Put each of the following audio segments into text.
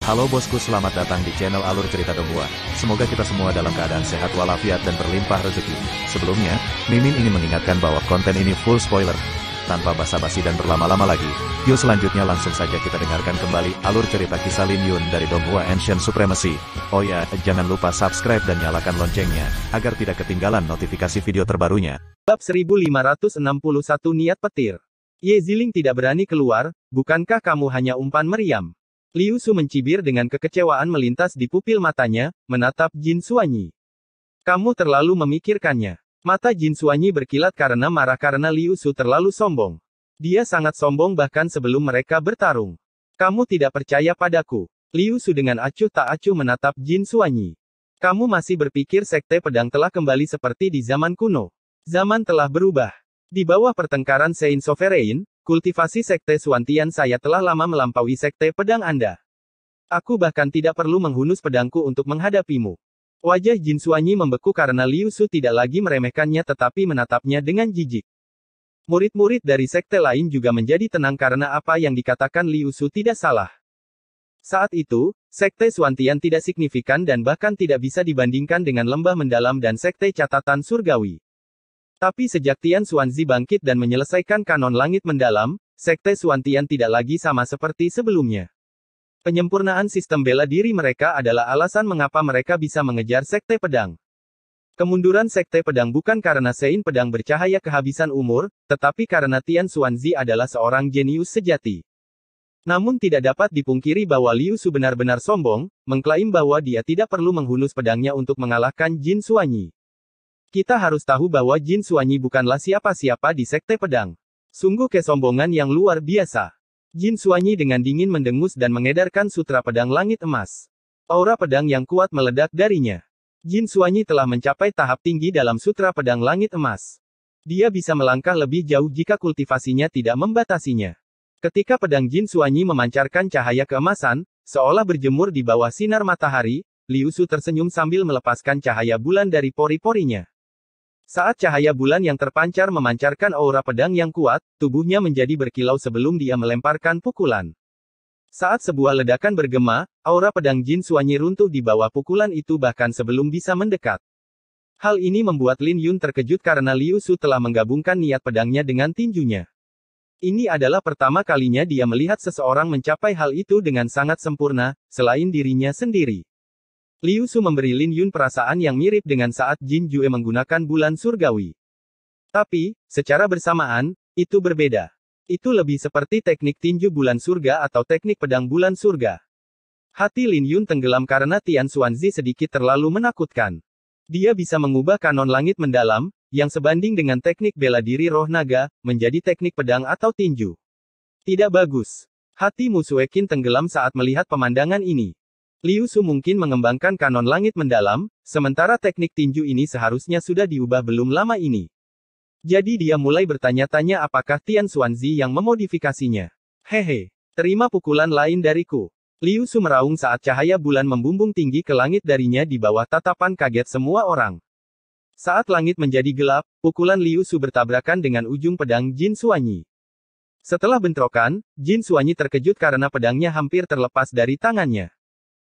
Halo bosku, selamat datang di channel Alur Cerita Donghua. Semoga kita semua dalam keadaan sehat walafiat dan berlimpah rezeki. Sebelumnya, Mimin ingin mengingatkan bahwa konten ini full spoiler. Tanpa basa-basi dan berlama-lama lagi, yuk selanjutnya langsung saja kita dengarkan kembali alur cerita kisah Lin Yun dari Donghua Ancient Supremacy. Oh ya, jangan lupa subscribe dan nyalakan loncengnya, agar tidak ketinggalan notifikasi video terbarunya. Bab 1561 Niat Petir. Ye Ziling tidak berani keluar, bukankah kamu hanya umpan meriam? Liu Su mencibir dengan kekecewaan melintas di pupil matanya, menatap Jin Xuanyi. Kamu terlalu memikirkannya. Mata Jin Xuanyi berkilat karena marah karena Liu Su terlalu sombong. Dia sangat sombong bahkan sebelum mereka bertarung. Kamu tidak percaya padaku. Liu Su dengan acuh tak acuh menatap Jin Xuanyi. Kamu masih berpikir sekte pedang telah kembali seperti di zaman kuno. Zaman telah berubah. Di bawah pertengkaran Sein Sovereign, kultivasi sekte Suantian saya telah lama melampaui sekte pedang Anda. Aku bahkan tidak perlu menghunus pedangku untuk menghadapimu. Wajah Jin Xuanyi membeku karena Liu Su tidak lagi meremehkannya tetapi menatapnya dengan jijik. Murid-murid dari sekte lain juga menjadi tenang karena apa yang dikatakan Liu Su tidak salah. Saat itu, sekte Suantian tidak signifikan dan bahkan tidak bisa dibandingkan dengan lembah mendalam dan sekte catatan surgawi. Tapi sejak Tian Xuanzi bangkit dan menyelesaikan kanon langit mendalam, sekte Suantian tidak lagi sama seperti sebelumnya. Penyempurnaan sistem bela diri mereka adalah alasan mengapa mereka bisa mengejar sekte pedang. Kemunduran sekte pedang bukan karena Sein pedang bercahaya kehabisan umur, tetapi karena Tian Xuanzi adalah seorang jenius sejati. Namun tidak dapat dipungkiri bahwa Liu Su benar-benar sombong, mengklaim bahwa dia tidak perlu menghunus pedangnya untuk mengalahkan Jin Xuanyi. Kita harus tahu bahwa Jin Xuanyi bukanlah siapa-siapa di sekte pedang. Sungguh kesombongan yang luar biasa. Jin Xuanyi dengan dingin mendengus dan mengedarkan sutra pedang langit emas. Aura pedang yang kuat meledak darinya. Jin Xuanyi telah mencapai tahap tinggi dalam sutra pedang langit emas. Dia bisa melangkah lebih jauh jika kultivasinya tidak membatasinya. Ketika pedang Jin Xuanyi memancarkan cahaya keemasan, seolah berjemur di bawah sinar matahari, Liu Su tersenyum sambil melepaskan cahaya bulan dari pori-porinya. Saat cahaya bulan yang terpancar memancarkan aura pedang yang kuat, tubuhnya menjadi berkilau sebelum dia melemparkan pukulan. Saat sebuah ledakan bergema, aura pedang Jin Xuanyi runtuh di bawah pukulan itu bahkan sebelum bisa mendekat. Hal ini membuat Lin Yun terkejut karena Liu Su telah menggabungkan niat pedangnya dengan tinjunya. Ini adalah pertama kalinya dia melihat seseorang mencapai hal itu dengan sangat sempurna, selain dirinya sendiri. Liu Su memberi Lin Yun perasaan yang mirip dengan saat Jin Jue menggunakan bulan surgawi. Tapi, secara bersamaan, itu berbeda. Itu lebih seperti teknik tinju bulan surga atau teknik pedang bulan surga. Hati Lin Yun tenggelam karena Tian Xuanzi sedikit terlalu menakutkan. Dia bisa mengubah kanon langit mendalam, yang sebanding dengan teknik bela diri roh naga, menjadi teknik pedang atau tinju. Tidak bagus. Hati Mu Suekin tenggelam saat melihat pemandangan ini. Liu Su mungkin mengembangkan kanon langit mendalam, sementara teknik tinju ini seharusnya sudah diubah belum lama ini. Jadi dia mulai bertanya-tanya apakah Tian Xuanzi yang memodifikasinya. Hehe, terima pukulan lain dariku. Liu Su meraung saat cahaya bulan membumbung tinggi ke langit darinya di bawah tatapan kaget semua orang. Saat langit menjadi gelap, pukulan Liu Su bertabrakan dengan ujung pedang Jin Xuanyi. Setelah bentrokan, Jin Xuanyi terkejut karena pedangnya hampir terlepas dari tangannya.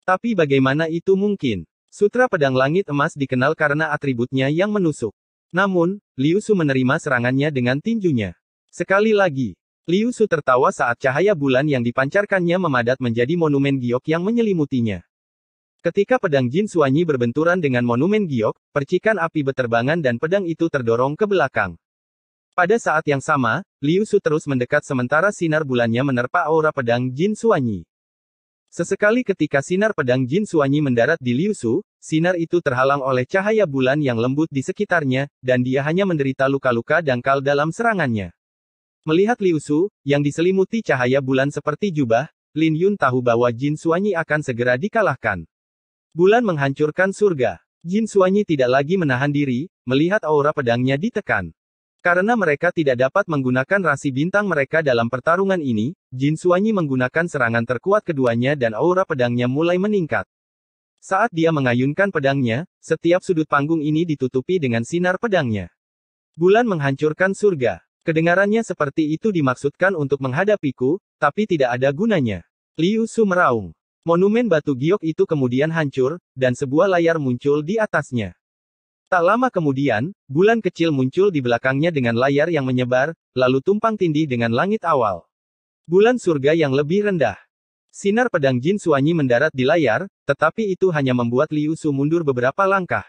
Tapi bagaimana itu mungkin? Sutra pedang langit emas dikenal karena atributnya yang menusuk. Namun, Liu Su menerima serangannya dengan tinjunya. Sekali lagi, Liu Su tertawa saat cahaya bulan yang dipancarkannya memadat menjadi monumen giok yang menyelimutinya. Ketika pedang Jin Xuanyi berbenturan dengan monumen giok, percikan api beterbangan dan pedang itu terdorong ke belakang. Pada saat yang sama, Liu Su terus mendekat sementara sinar bulannya menerpa aura pedang Jin Xuanyi. Sesekali ketika sinar pedang Jin Xuanyi mendarat di Liu Su, sinar itu terhalang oleh cahaya bulan yang lembut di sekitarnya, dan dia hanya menderita luka-luka dangkal dalam serangannya. Melihat Liu Su, yang diselimuti cahaya bulan seperti jubah, Lin Yun tahu bahwa Jin Xuanyi akan segera dikalahkan. Bulan menghancurkan surga. Jin Xuanyi tidak lagi menahan diri, melihat aura pedangnya ditekan. Karena mereka tidak dapat menggunakan rasi bintang mereka dalam pertarungan ini, Jin Xuanyi menggunakan serangan terkuat keduanya dan aura pedangnya mulai meningkat. Saat dia mengayunkan pedangnya, setiap sudut panggung ini ditutupi dengan sinar pedangnya. Bulan menghancurkan surga. Kedengarannya seperti itu dimaksudkan untuk menghadapiku, tapi tidak ada gunanya. Liu Su meraung. Monumen batu giok itu kemudian hancur, dan sebuah layar muncul di atasnya. Tak lama kemudian, bulan kecil muncul di belakangnya dengan layar yang menyebar, lalu tumpang tindih dengan langit awal. Bulan surga yang lebih rendah. Sinar pedang Jin Xuanyi mendarat di layar, tetapi itu hanya membuat Liu Su mundur beberapa langkah.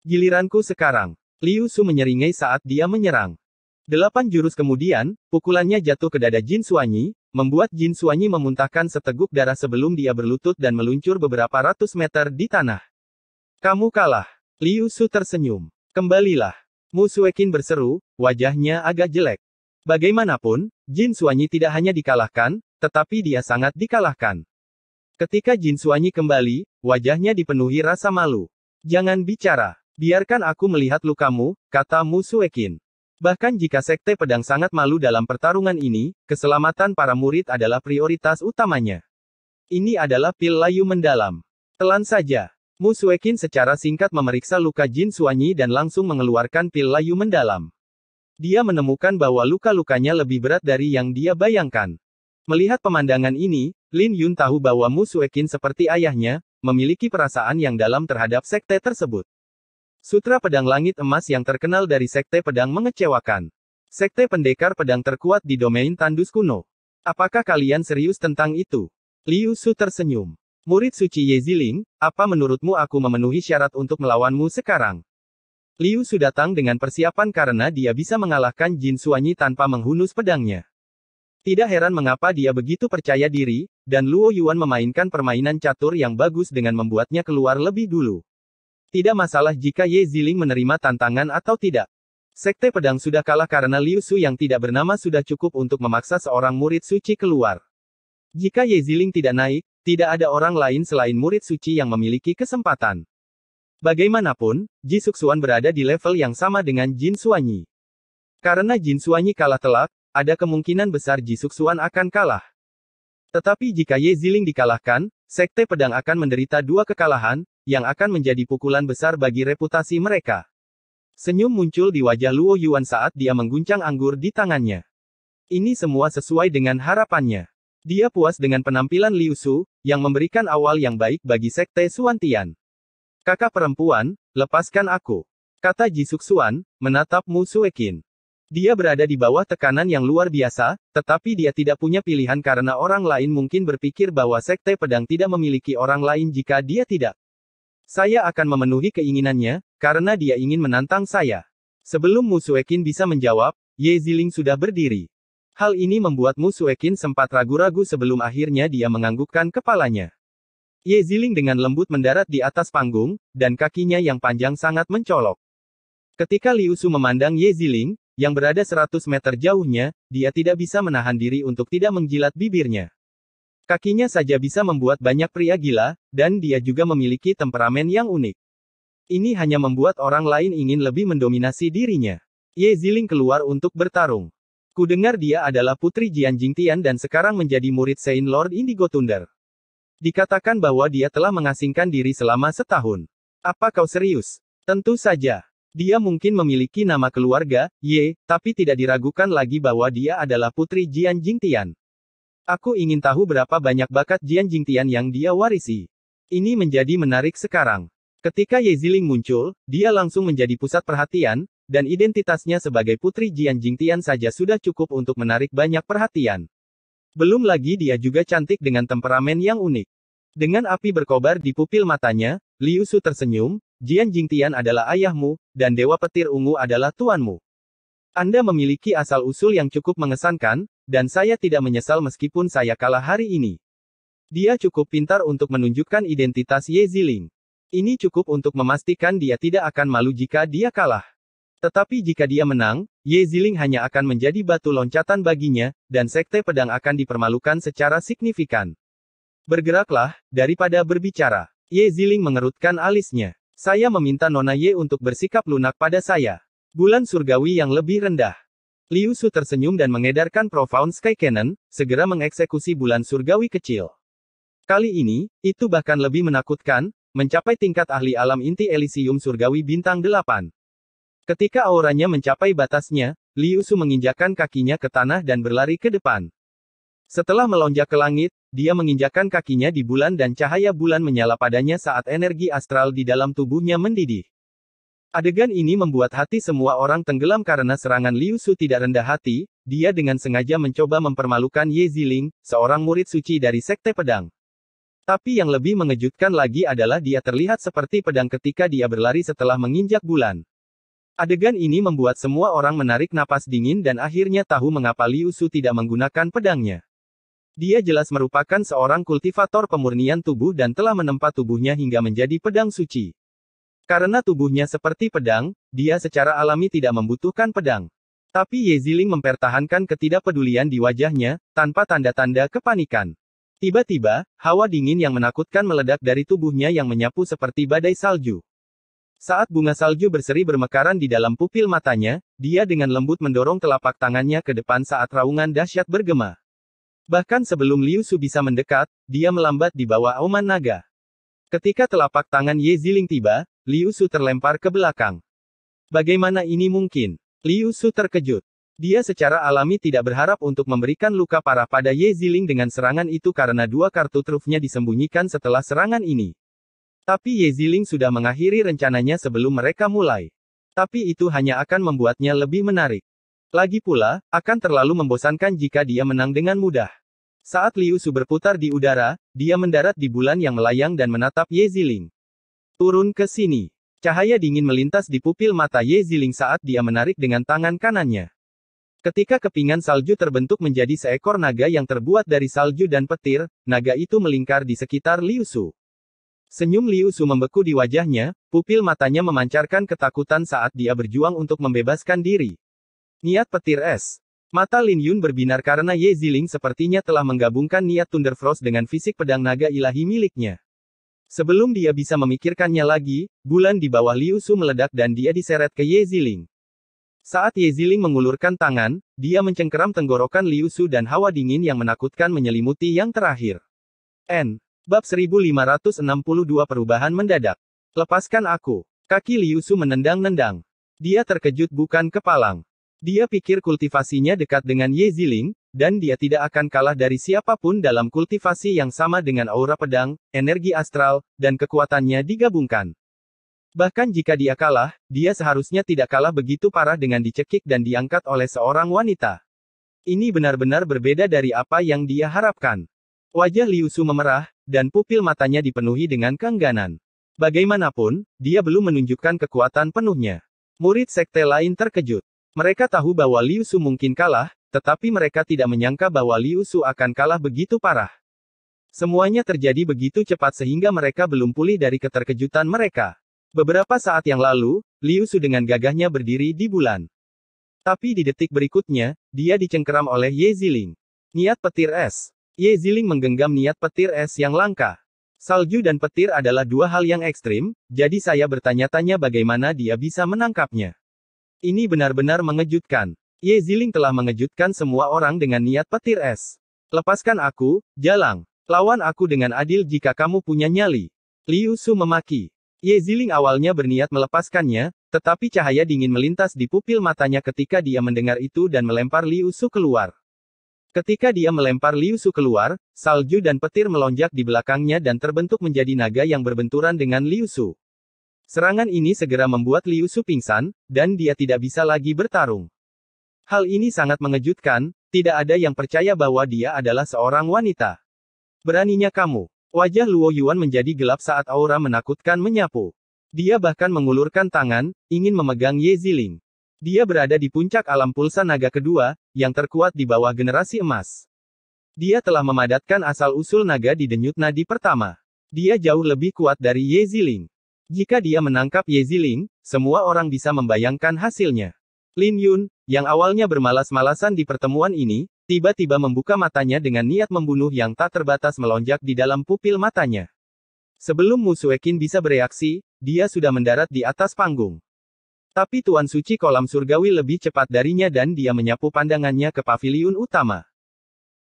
Giliranku sekarang. Liu Su menyeringai saat dia menyerang. 8 jurus kemudian, pukulannya jatuh ke dada Jin Xuanyi, membuat Jin Xuanyi memuntahkan seteguk darah sebelum dia berlutut dan meluncur beberapa ratus meter di tanah. Kamu kalah. Liu Su tersenyum. Kembalilah. Mu Suekin berseru, wajahnya agak jelek. Bagaimanapun, Jin Xuanyi tidak hanya dikalahkan, tetapi dia sangat dikalahkan. Ketika Jin Xuanyi kembali, wajahnya dipenuhi rasa malu. Jangan bicara. Biarkan aku melihat lukamu, kata Mu Suekin. Bahkan jika Sekte Pedang sangat malu dalam pertarungan ini, keselamatan para murid adalah prioritas utamanya. Ini adalah pil layu mendalam. Telan saja. Mu Suekin secara singkat memeriksa luka Jin Xuanyi dan langsung mengeluarkan pil layu mendalam. Dia menemukan bahwa luka-lukanya lebih berat dari yang dia bayangkan. Melihat pemandangan ini, Lin Yun tahu bahwa Mu Suekin seperti ayahnya, memiliki perasaan yang dalam terhadap sekte tersebut. Sutra Pedang Langit Emas yang terkenal dari Sekte Pedang mengecewakan. Sekte pendekar pedang terkuat di domain tandus kuno. Apakah kalian serius tentang itu? Liu Su tersenyum. Murid suci Ye Ziling, apa menurutmu aku memenuhi syarat untuk melawanmu sekarang? Liu Su datang dengan persiapan karena dia bisa mengalahkan Jin Xuanyi tanpa menghunus pedangnya. Tidak heran mengapa dia begitu percaya diri, dan Luo Yuan memainkan permainan catur yang bagus dengan membuatnya keluar lebih dulu. Tidak masalah jika Ye Ziling menerima tantangan atau tidak. Sekte Pedang sudah kalah karena Liu Su yang tidak bernama sudah cukup untuk memaksa seorang murid suci keluar. Jika Ye Ziling tidak naik, tidak ada orang lain selain murid suci yang memiliki kesempatan. Bagaimanapun, Ji Suxuan berada di level yang sama dengan Jin Xuanyi. Karena Jin Xuanyi kalah telak, ada kemungkinan besar Ji Suxuan akan kalah. Tetapi jika Ye Ziling dikalahkan, Sekte Pedang akan menderita 2 kekalahan, yang akan menjadi pukulan besar bagi reputasi mereka. Senyum muncul di wajah Luo Yuan saat dia mengguncang anggur di tangannya. Ini semua sesuai dengan harapannya. Dia puas dengan penampilan Liu Su, yang memberikan awal yang baik bagi Sekte Xuantian. Kakak perempuan, lepaskan aku. Kata Ji Suxuan, menatap Mu Suekin. Dia berada di bawah tekanan yang luar biasa, tetapi dia tidak punya pilihan karena orang lain mungkin berpikir bahwa Sekte Pedang tidak memiliki orang lain jika dia tidak. Saya akan memenuhi keinginannya, karena dia ingin menantang saya. Sebelum Mu Suekin bisa menjawab, Ye Ziling sudah berdiri. Hal ini membuat Mu Suekin sempat ragu-ragu sebelum akhirnya dia menganggukkan kepalanya. Ye Ziling dengan lembut mendarat di atas panggung, dan kakinya yang panjang sangat mencolok. Ketika Liu Su memandang Ye Ziling, yang berada 100 meter jauhnya, dia tidak bisa menahan diri untuk tidak menjilat bibirnya. Kakinya saja bisa membuat banyak pria gila, dan dia juga memiliki temperamen yang unik. Ini hanya membuat orang lain ingin lebih mendominasi dirinya. Ye Ziling keluar untuk bertarung. Kudengar dia adalah putri Jian Jingtian dan sekarang menjadi murid Saint Lord Indigo Thunder. Dikatakan bahwa dia telah mengasingkan diri selama setahun. Apa kau serius? Tentu saja. Dia mungkin memiliki nama keluarga, Ye, tapi tidak diragukan lagi bahwa dia adalah putri Jian Jingtian. Aku ingin tahu berapa banyak bakat Jian Jingtian yang dia warisi. Ini menjadi menarik sekarang. Ketika Ye Ziling muncul, dia langsung menjadi pusat perhatian, dan identitasnya sebagai putri Jian Jingtian saja sudah cukup untuk menarik banyak perhatian. Belum lagi dia juga cantik dengan temperamen yang unik. Dengan api berkobar di pupil matanya, Liu Su tersenyum, Jian Jingtian adalah ayahmu, dan Dewa Petir Ungu adalah tuanmu. Anda memiliki asal-usul yang cukup mengesankan, dan saya tidak menyesal meskipun saya kalah hari ini. Dia cukup pintar untuk menunjukkan identitas Ye Ziling. Ini cukup untuk memastikan dia tidak akan malu jika dia kalah. Tetapi jika dia menang, Ye Ziling hanya akan menjadi batu loncatan baginya, dan Sekte Pedang akan dipermalukan secara signifikan. Bergeraklah, daripada berbicara. Ye Ziling mengerutkan alisnya. Saya meminta Nona Ye untuk bersikap lunak pada saya. Bulan surgawi yang lebih rendah. Liu Su tersenyum dan mengedarkan Profound Sky Cannon, segera mengeksekusi bulan surgawi kecil. Kali ini, itu bahkan lebih menakutkan, mencapai tingkat ahli alam inti Elysium surgawi bintang 8. Ketika auranya mencapai batasnya, Liu Su menginjakkan kakinya ke tanah dan berlari ke depan. Setelah melonjak ke langit, dia menginjakkan kakinya di bulan dan cahaya bulan menyala padanya saat energi astral di dalam tubuhnya mendidih. Adegan ini membuat hati semua orang tenggelam karena serangan Liu Su tidak rendah hati, dia dengan sengaja mencoba mempermalukan Ye Ziling, seorang murid suci dari Sekte Pedang. Tapi yang lebih mengejutkan lagi adalah dia terlihat seperti pedang ketika dia berlari setelah menginjak bulan. Adegan ini membuat semua orang menarik napas dingin dan akhirnya tahu mengapa Liu Su tidak menggunakan pedangnya. Dia jelas merupakan seorang kultivator pemurnian tubuh dan telah menempa tubuhnya hingga menjadi pedang suci. Karena tubuhnya seperti pedang, dia secara alami tidak membutuhkan pedang. Tapi Ye Ziling mempertahankan ketidakpedulian di wajahnya, tanpa tanda-tanda kepanikan. Tiba-tiba, hawa dingin yang menakutkan meledak dari tubuhnya yang menyapu seperti badai salju. Saat bunga salju berseri bermekaran di dalam pupil matanya, dia dengan lembut mendorong telapak tangannya ke depan saat raungan dahsyat bergema. Bahkan sebelum Liu Su bisa mendekat, dia melambat di bawah auman naga. Ketika telapak tangan Ye Ziling tiba, Liu Su terlempar ke belakang. Bagaimana ini mungkin? Liu Su terkejut. Dia secara alami tidak berharap untuk memberikan luka parah pada Ye Ziling dengan serangan itu karena dua kartu trufnya disembunyikan setelah serangan ini. Tapi Ye Ziling sudah mengakhiri rencananya sebelum mereka mulai. Tapi itu hanya akan membuatnya lebih menarik. Lagi pula, akan terlalu membosankan jika dia menang dengan mudah. Saat Liu Su berputar di udara, dia mendarat di bulan yang melayang dan menatap Ye Ziling. Turun ke sini. Cahaya dingin melintas di pupil mata Ye Ziling saat dia menarik dengan tangan kanannya. Ketika kepingan salju terbentuk menjadi seekor naga yang terbuat dari salju dan petir, naga itu melingkar di sekitar Liu Su. Senyum Liu Su membeku di wajahnya, pupil matanya memancarkan ketakutan saat dia berjuang untuk membebaskan diri. Niat petir es. Mata Lin Yun berbinar karena Ye Ziling sepertinya telah menggabungkan niat Thunderfrost dengan fisik pedang naga ilahi miliknya. Sebelum dia bisa memikirkannya lagi, bulan di bawah Liu Su meledak dan dia diseret ke Ye Ziling. Saat Ye Ziling mengulurkan tangan, dia mencengkeram tenggorokan Liu Su dan hawa dingin yang menakutkan menyelimuti yang terakhir. Bab 1562 Perubahan mendadak. Lepaskan aku. Kaki Liu Su menendang-nendang. Dia terkejut bukan kepalang. Dia pikir kultivasinya dekat dengan Ye Ziling, dan dia tidak akan kalah dari siapapun dalam kultivasi yang sama dengan aura pedang, energi astral, dan kekuatannya digabungkan. Bahkan jika dia kalah, dia seharusnya tidak kalah begitu parah dengan dicekik dan diangkat oleh seorang wanita. Ini benar-benar berbeda dari apa yang dia harapkan. Wajah Liu Su memerah, dan pupil matanya dipenuhi dengan keengganan. Bagaimanapun, dia belum menunjukkan kekuatan penuhnya. Murid sekte lain terkejut. Mereka tahu bahwa Liu Su mungkin kalah, tetapi mereka tidak menyangka bahwa Liu Su akan kalah begitu parah. Semuanya terjadi begitu cepat sehingga mereka belum pulih dari keterkejutan mereka. Beberapa saat yang lalu, Liu Su dengan gagahnya berdiri di bulan. Tapi di detik berikutnya, dia dicengkeram oleh Ye Ziling. Niat petir es. Ye Ziling menggenggam niat petir es yang langka. Salju dan petir adalah dua hal yang ekstrim, jadi saya bertanya-tanya bagaimana dia bisa menangkapnya. Ini benar-benar mengejutkan. Ye Ziling telah mengejutkan semua orang dengan niat petir es. Lepaskan aku, Jalang. Lawan aku dengan adil jika kamu punya nyali. Liu Su memaki. Ye Ziling awalnya berniat melepaskannya, tetapi cahaya dingin melintas di pupil matanya ketika dia mendengar itu dan melempar Liu Su keluar. Ketika dia melempar Liu Su keluar, salju dan petir melonjak di belakangnya dan terbentuk menjadi naga yang berbenturan dengan Liu Su. Serangan ini segera membuat Liu Su pingsan, dan dia tidak bisa lagi bertarung. Hal ini sangat mengejutkan, tidak ada yang percaya bahwa dia adalah seorang wanita. Beraninya kamu. Wajah Luo Yuan menjadi gelap saat aura menakutkan menyapu. Dia bahkan mengulurkan tangan, ingin memegang Ye Ziling. Dia berada di puncak alam pulsa naga kedua, yang terkuat di bawah generasi emas. Dia telah memadatkan asal-usul naga di denyut nadi pertama. Dia jauh lebih kuat dari Ye Ziling. Jika dia menangkap Ye Ziling, semua orang bisa membayangkan hasilnya. Lin Yun, yang awalnya bermalas-malasan di pertemuan ini, tiba-tiba membuka matanya dengan niat membunuh yang tak terbatas melonjak di dalam pupil matanya. Sebelum Mu Suekin bisa bereaksi, dia sudah mendarat di atas panggung. Tapi Tuan Suci Kolam Surgawi lebih cepat darinya dan dia menyapu pandangannya ke paviliun utama.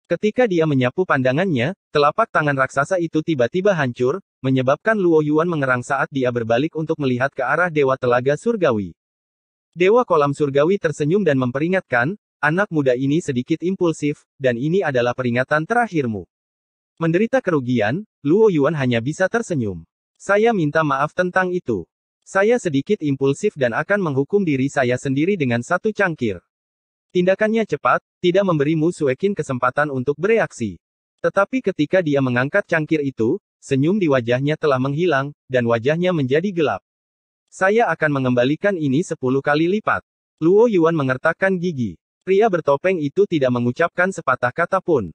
Ketika dia menyapu pandangannya, telapak tangan raksasa itu tiba-tiba hancur, menyebabkan Luo Yuan mengerang saat dia berbalik untuk melihat ke arah Dewa Telaga Surgawi. Dewa Kolam Surgawi tersenyum dan memperingatkan, anak muda ini sedikit impulsif, dan ini adalah peringatan terakhirmu. Menderita kerugian, Luo Yuan hanya bisa tersenyum. Saya minta maaf tentang itu. Saya sedikit impulsif dan akan menghukum diri saya sendiri dengan satu cangkir. Tindakannya cepat, tidak memberi Mu Suekin kesempatan untuk bereaksi. Tetapi ketika dia mengangkat cangkir itu, senyum di wajahnya telah menghilang, dan wajahnya menjadi gelap. Saya akan mengembalikan ini 10 kali lipat. Luo Yuan mengertakkan gigi. Pria bertopeng itu tidak mengucapkan sepatah kata pun.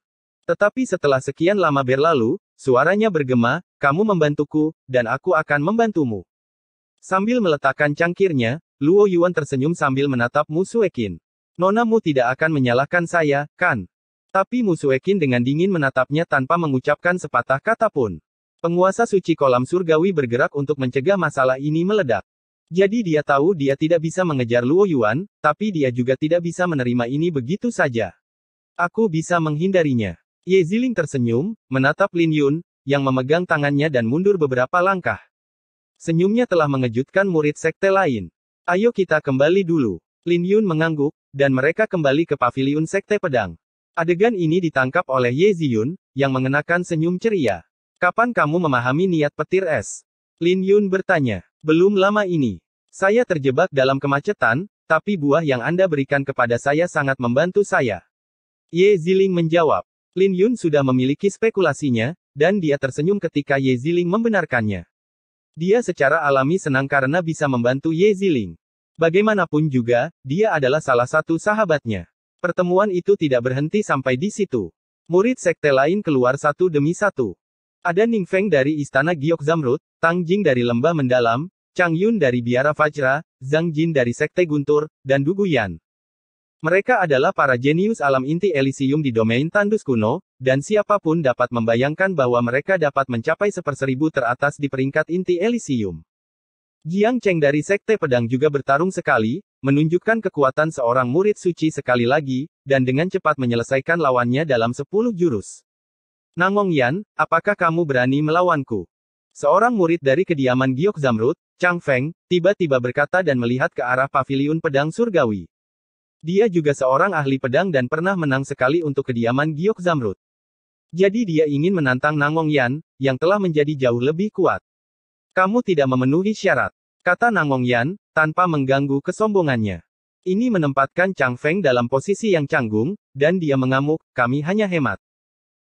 Tetapi setelah sekian lama berlalu, suaranya bergema, kamu membantuku, dan aku akan membantumu. Sambil meletakkan cangkirnya, Luo Yuan tersenyum sambil menatap Mu Suekin. Nona Mu tidak akan menyalahkan saya, kan? Tapi Mu Suekin dengan dingin menatapnya tanpa mengucapkan sepatah kata pun. Penguasa suci kolam surgawi bergerak untuk mencegah masalah ini meledak. Jadi dia tahu dia tidak bisa mengejar Luo Yuan, tapi dia juga tidak bisa menerima ini begitu saja. Aku bisa menghindarinya. Ye Ziling tersenyum, menatap Lin Yun, yang memegang tangannya dan mundur beberapa langkah. Senyumnya telah mengejutkan murid sekte lain. Ayo kita kembali dulu. Lin Yun mengangguk, dan mereka kembali ke paviliun sekte pedang. Adegan ini ditangkap oleh Ye Ziyun, yang mengenakan senyum ceria. Kapan kamu memahami niat petir es? Lin Yun bertanya. Belum lama ini. Saya terjebak dalam kemacetan, tapi buah yang Anda berikan kepada saya sangat membantu saya. Ye Ziling menjawab. Lin Yun sudah memiliki spekulasinya, dan dia tersenyum ketika Ye Ziling membenarkannya. Dia secara alami senang karena bisa membantu Ye Ziling. Bagaimanapun juga, dia adalah salah satu sahabatnya. Pertemuan itu tidak berhenti sampai di situ. Murid sekte lain keluar satu demi satu. Ada Ning Feng dari Istana Giok Zamrud, Tang Jing dari Lembah Mendalam, Chang Yun dari Biara Vajra, Zhang Jin dari Sekte Guntur, dan Du Guyan. Mereka adalah para jenius alam inti Elysium di domain tandus kuno, dan siapapun dapat membayangkan bahwa mereka dapat mencapai 1/1000 teratas di peringkat inti Elysium. Jiang Cheng dari Sekte Pedang juga bertarung sekali, menunjukkan kekuatan seorang murid suci sekali lagi, dan dengan cepat menyelesaikan lawannya dalam 10 jurus. Nangong Yan, apakah kamu berani melawanku? Seorang murid dari kediaman Giok Zamrud, Chang Feng, tiba-tiba berkata dan melihat ke arah paviliun pedang surgawi. Dia juga seorang ahli pedang dan pernah menang sekali untuk kediaman Giok Zamrud. Jadi dia ingin menantang Nangong Yan, yang telah menjadi jauh lebih kuat. Kamu tidak memenuhi syarat, kata Nangong Yan, tanpa mengganggu kesombongannya. Ini menempatkan Chang Feng dalam posisi yang canggung, dan dia mengamuk, kami hanya hemat.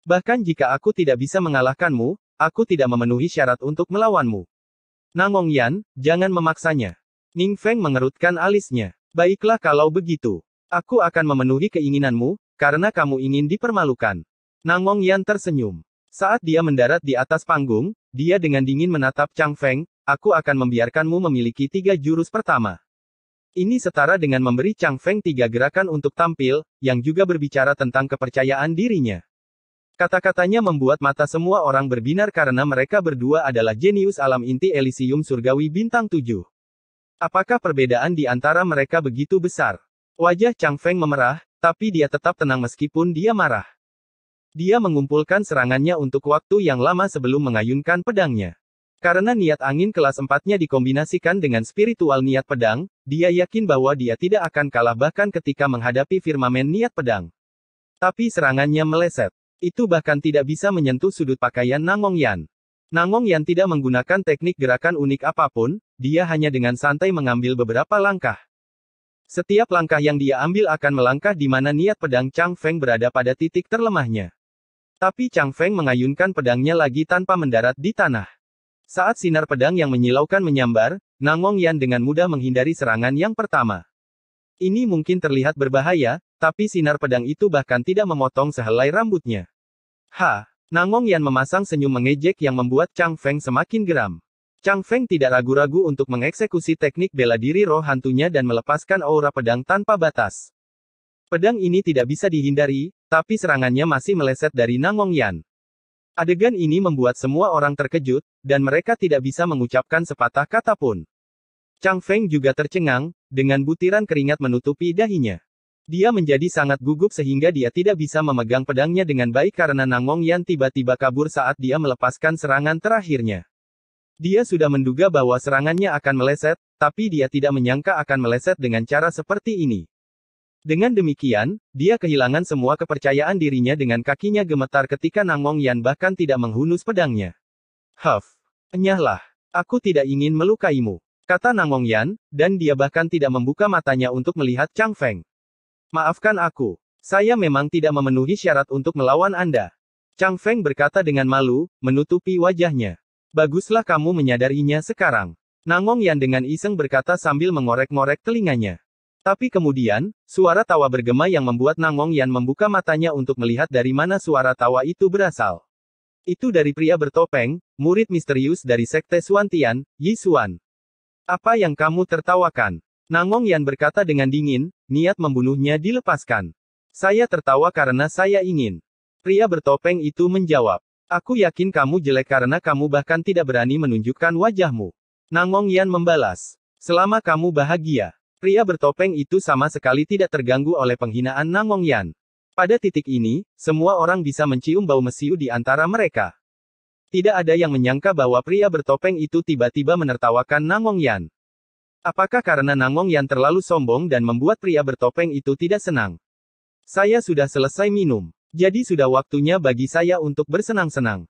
Bahkan jika aku tidak bisa mengalahkanmu, aku tidak memenuhi syarat untuk melawanmu. Nangong Yan, jangan memaksanya. Ning Feng mengerutkan alisnya. Baiklah kalau begitu. Aku akan memenuhi keinginanmu, karena kamu ingin dipermalukan. Nangong Yan tersenyum. Saat dia mendarat di atas panggung, dia dengan dingin menatap Chang Feng, aku akan membiarkanmu memiliki 3 jurus pertama. Ini setara dengan memberi Chang Feng 3 gerakan untuk tampil, yang juga berbicara tentang kepercayaan dirinya. Kata-katanya membuat mata semua orang berbinar karena mereka berdua adalah jenius alam inti Elysium surgawi bintang 7. Apakah perbedaan di antara mereka begitu besar? Wajah Chang Feng memerah, tapi dia tetap tenang meskipun dia marah. Dia mengumpulkan serangannya untuk waktu yang lama sebelum mengayunkan pedangnya. Karena niat angin kelas 4-nya dikombinasikan dengan spiritual niat pedang, dia yakin bahwa dia tidak akan kalah bahkan ketika menghadapi firmamen niat pedang. Tapi serangannya meleset. Itu bahkan tidak bisa menyentuh sudut pakaian Nangong Yan. Nangong Yan tidak menggunakan teknik gerakan unik apapun, dia hanya dengan santai mengambil beberapa langkah. Setiap langkah yang dia ambil akan melangkah di mana niat pedang Chang Feng berada pada titik terlemahnya. Tapi Chang Feng mengayunkan pedangnya lagi tanpa mendarat di tanah. Saat sinar pedang yang menyilaukan menyambar, Nangong Yan dengan mudah menghindari serangan yang pertama. Ini mungkin terlihat berbahaya, tapi sinar pedang itu bahkan tidak memotong sehelai rambutnya. Nangong Yan memasang senyum mengejek yang membuat Chang Feng semakin geram. Chang Feng tidak ragu-ragu untuk mengeksekusi teknik bela diri roh hantunya dan melepaskan aura pedang tanpa batas. Pedang ini tidak bisa dihindari, tapi serangannya masih meleset dari Nangong Yan. Adegan ini membuat semua orang terkejut, dan mereka tidak bisa mengucapkan sepatah kata pun. Chang Feng juga tercengang, dengan butiran keringat menutupi dahinya. Dia menjadi sangat gugup sehingga dia tidak bisa memegang pedangnya dengan baik karena Nangong Yan tiba-tiba kabur saat dia melepaskan serangan terakhirnya. Dia sudah menduga bahwa serangannya akan meleset, tapi dia tidak menyangka akan meleset dengan cara seperti ini. Dengan demikian, dia kehilangan semua kepercayaan dirinya dengan kakinya gemetar ketika Nangongyan bahkan tidak menghunus pedangnya. Huff. Enyahlah. Aku tidak ingin melukaimu, kata Nangongyan, dan dia bahkan tidak membuka matanya untuk melihat Chang Feng. Maafkan aku. Saya memang tidak memenuhi syarat untuk melawan Anda. Chang Feng berkata dengan malu, menutupi wajahnya. Baguslah kamu menyadarinya sekarang. Nangongyan dengan iseng berkata sambil mengorek-ngorek telinganya. Tapi kemudian, suara tawa bergema yang membuat Nangongyan membuka matanya untuk melihat dari mana suara tawa itu berasal. Itu dari pria bertopeng, murid misterius dari Sekte Xuantian, Yi Xuan. Apa yang kamu tertawakan? Nangongyan berkata dengan dingin, niat membunuhnya dilepaskan. Saya tertawa karena saya ingin. Pria bertopeng itu menjawab. Aku yakin kamu jelek karena kamu bahkan tidak berani menunjukkan wajahmu. Nangongyan membalas. Selama kamu bahagia. Pria bertopeng itu sama sekali tidak terganggu oleh penghinaan Nangongyan. Pada titik ini, semua orang bisa mencium bau mesiu di antara mereka. Tidak ada yang menyangka bahwa pria bertopeng itu tiba-tiba menertawakan Nangongyan. Apakah karena Nangongyan terlalu sombong dan membuat pria bertopeng itu tidak senang? Saya sudah selesai minum. Jadi sudah waktunya bagi saya untuk bersenang-senang.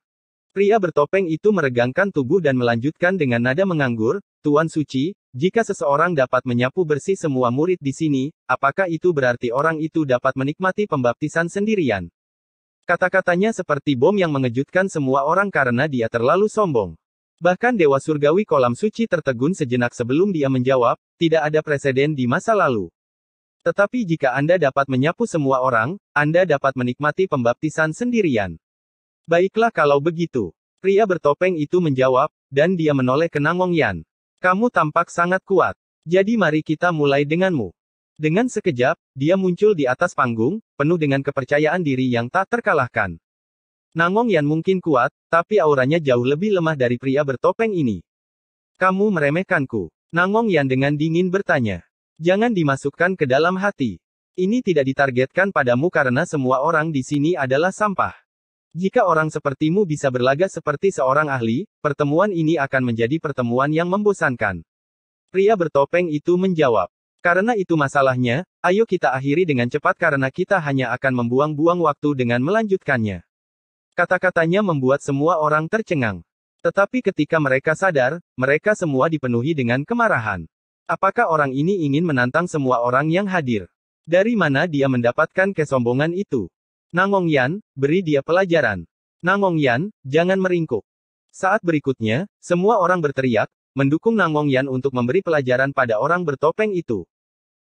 Pria bertopeng itu meregangkan tubuh dan melanjutkan dengan nada menganggur, Tuan Suci, jika seseorang dapat menyapu bersih semua murid di sini, apakah itu berarti orang itu dapat menikmati pembaptisan sendirian? Kata-katanya seperti bom yang mengejutkan semua orang karena dia terlalu sombong. Bahkan Dewa Surgawi Kolam Suci tertegun sejenak sebelum dia menjawab, tidak ada preseden di masa lalu. Tetapi jika Anda dapat menyapu semua orang, Anda dapat menikmati pembaptisan sendirian. Baiklah kalau begitu. Pria bertopeng itu menjawab, dan dia menoleh ke Nangongyan. Kamu tampak sangat kuat. Jadi mari kita mulai denganmu. Dengan sekejap, dia muncul di atas panggung, penuh dengan kepercayaan diri yang tak terkalahkan. Nangongyan mungkin kuat, tapi auranya jauh lebih lemah dari pria bertopeng ini. Kamu meremehkanku. Nangongyan dengan dingin bertanya. Jangan dimasukkan ke dalam hati. Ini tidak ditargetkan padamu karena semua orang di sini adalah sampah. Jika orang sepertimu bisa berlagak seperti seorang ahli, pertemuan ini akan menjadi pertemuan yang membosankan. Pria bertopeng itu menjawab. Karena itu masalahnya, ayo kita akhiri dengan cepat karena kita hanya akan membuang-buang waktu dengan melanjutkannya. Kata-katanya membuat semua orang tercengang. Tetapi ketika mereka sadar, mereka semua dipenuhi dengan kemarahan. Apakah orang ini ingin menantang semua orang yang hadir? Dari mana dia mendapatkan kesombongan itu? Nangongyan, beri dia pelajaran. Nangongyan, jangan meringkuk. Saat berikutnya, semua orang berteriak, mendukung Nangongyan untuk memberi pelajaran pada orang bertopeng itu.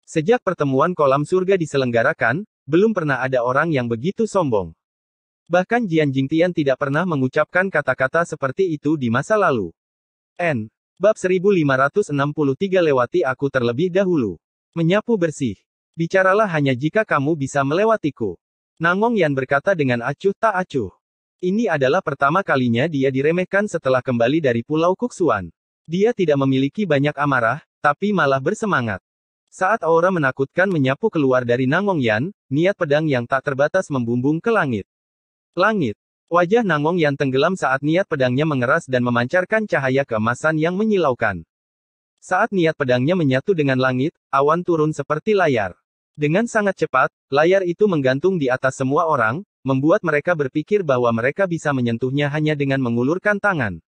Sejak pertemuan kolam surga diselenggarakan, belum pernah ada orang yang begitu sombong. Bahkan Jian Jingtian tidak pernah mengucapkan kata-kata seperti itu di masa lalu. Bab 1563 lewati aku terlebih dahulu. Menyapu bersih. Bicaralah hanya jika kamu bisa melewatiku. Nangongyan berkata dengan acuh tak acuh. Ini adalah pertama kalinya dia diremehkan setelah kembali dari Pulau Kuksuan. Dia tidak memiliki banyak amarah, tapi malah bersemangat. Saat aura menakutkan menyapu keluar dari Nangongyan, niat pedang yang tak terbatas membumbung ke langit. Langit. Wajah Nangongyan tenggelam saat niat pedangnya mengeras dan memancarkan cahaya keemasan yang menyilaukan. Saat niat pedangnya menyatu dengan langit, awan turun seperti layar. Dengan sangat cepat, layar itu menggantung di atas semua orang, membuat mereka berpikir bahwa mereka bisa menyentuhnya hanya dengan mengulurkan tangan.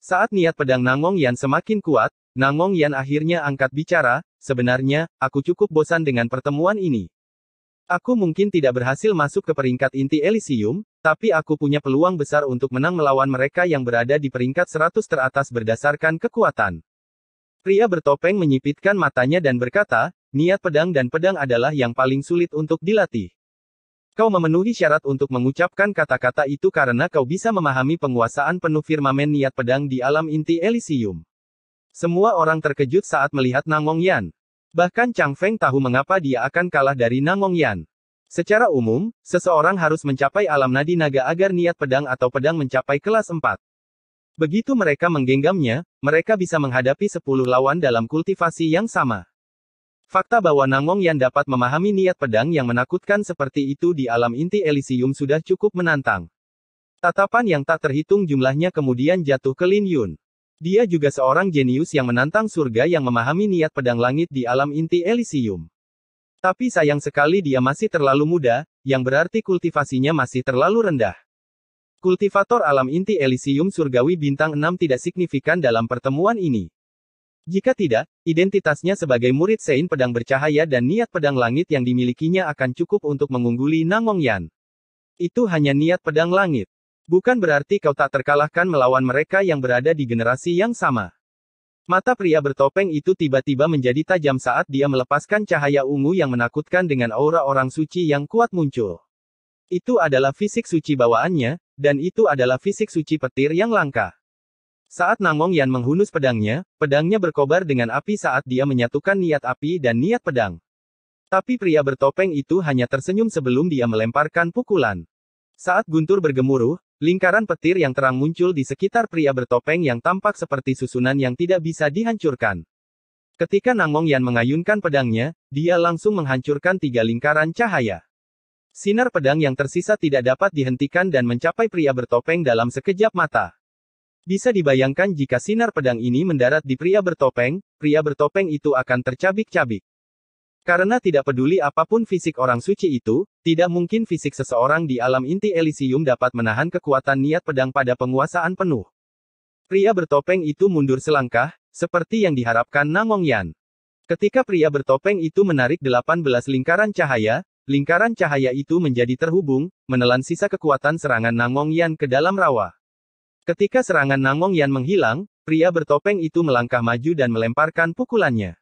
Saat niat pedang Nangongyan semakin kuat, Nangongyan akhirnya angkat bicara, sebenarnya, aku cukup bosan dengan pertemuan ini. Aku mungkin tidak berhasil masuk ke peringkat inti Elysium, tapi aku punya peluang besar untuk menang melawan mereka yang berada di peringkat 100 teratas berdasarkan kekuatan. Pria bertopeng menyipitkan matanya dan berkata, niat pedang dan pedang adalah yang paling sulit untuk dilatih. Kau memenuhi syarat untuk mengucapkan kata-kata itu karena kau bisa memahami penguasaan penuh firmamen niat pedang di alam inti Elysium. Semua orang terkejut saat melihat Nangongyan. Bahkan Chang Feng tahu mengapa dia akan kalah dari Nangongyan. Secara umum, seseorang harus mencapai alam nadi naga agar niat pedang atau pedang mencapai kelas 4. Begitu mereka menggenggamnya, mereka bisa menghadapi 10 lawan dalam kultivasi yang sama. Fakta bahwa Nangongyan dapat memahami niat pedang yang menakutkan seperti itu di alam inti Elysium sudah cukup menantang. Tatapan yang tak terhitung jumlahnya kemudian jatuh ke Lin Yun. Dia juga seorang jenius yang menantang surga yang memahami niat pedang langit di alam inti Elysium. Tapi sayang sekali dia masih terlalu muda, yang berarti kultivasinya masih terlalu rendah. Kultivator alam inti Elysium Surgawi Bintang 6 tidak signifikan dalam pertemuan ini. Jika tidak, identitasnya sebagai murid Sein Pedang Bercahaya dan niat pedang langit yang dimilikinya akan cukup untuk mengungguli Nangongyan. Itu hanya niat pedang langit. Bukan berarti kau tak terkalahkan melawan mereka yang berada di generasi yang sama. Mata pria bertopeng itu tiba-tiba menjadi tajam saat dia melepaskan cahaya ungu yang menakutkan dengan aura orang suci yang kuat muncul. Itu adalah fisik suci bawaannya, dan itu adalah fisik suci petir yang langka. Saat Nangongyan menghunus pedangnya, pedangnya berkobar dengan api saat dia menyatukan niat api dan niat pedang. Tapi pria bertopeng itu hanya tersenyum sebelum dia melemparkan pukulan. Saat guntur bergemuruh, lingkaran petir yang terang muncul di sekitar pria bertopeng yang tampak seperti susunan yang tidak bisa dihancurkan. Ketika Nangongyan mengayunkan pedangnya, dia langsung menghancurkan 3 lingkaran cahaya. Sinar pedang yang tersisa tidak dapat dihentikan dan mencapai pria bertopeng dalam sekejap mata. Bisa dibayangkan jika sinar pedang ini mendarat di pria bertopeng itu akan tercabik-cabik. Karena tidak peduli apapun fisik orang suci itu, tidak mungkin fisik seseorang di alam inti Elysium dapat menahan kekuatan niat pedang pada penguasaan penuh. Pria bertopeng itu mundur selangkah, seperti yang diharapkan Nangongyan. Ketika pria bertopeng itu menarik 18 lingkaran cahaya itu menjadi terhubung, menelan sisa kekuatan serangan Nangongyan ke dalam rawa. Ketika serangan Nangongyan menghilang, pria bertopeng itu melangkah maju dan melemparkan pukulannya.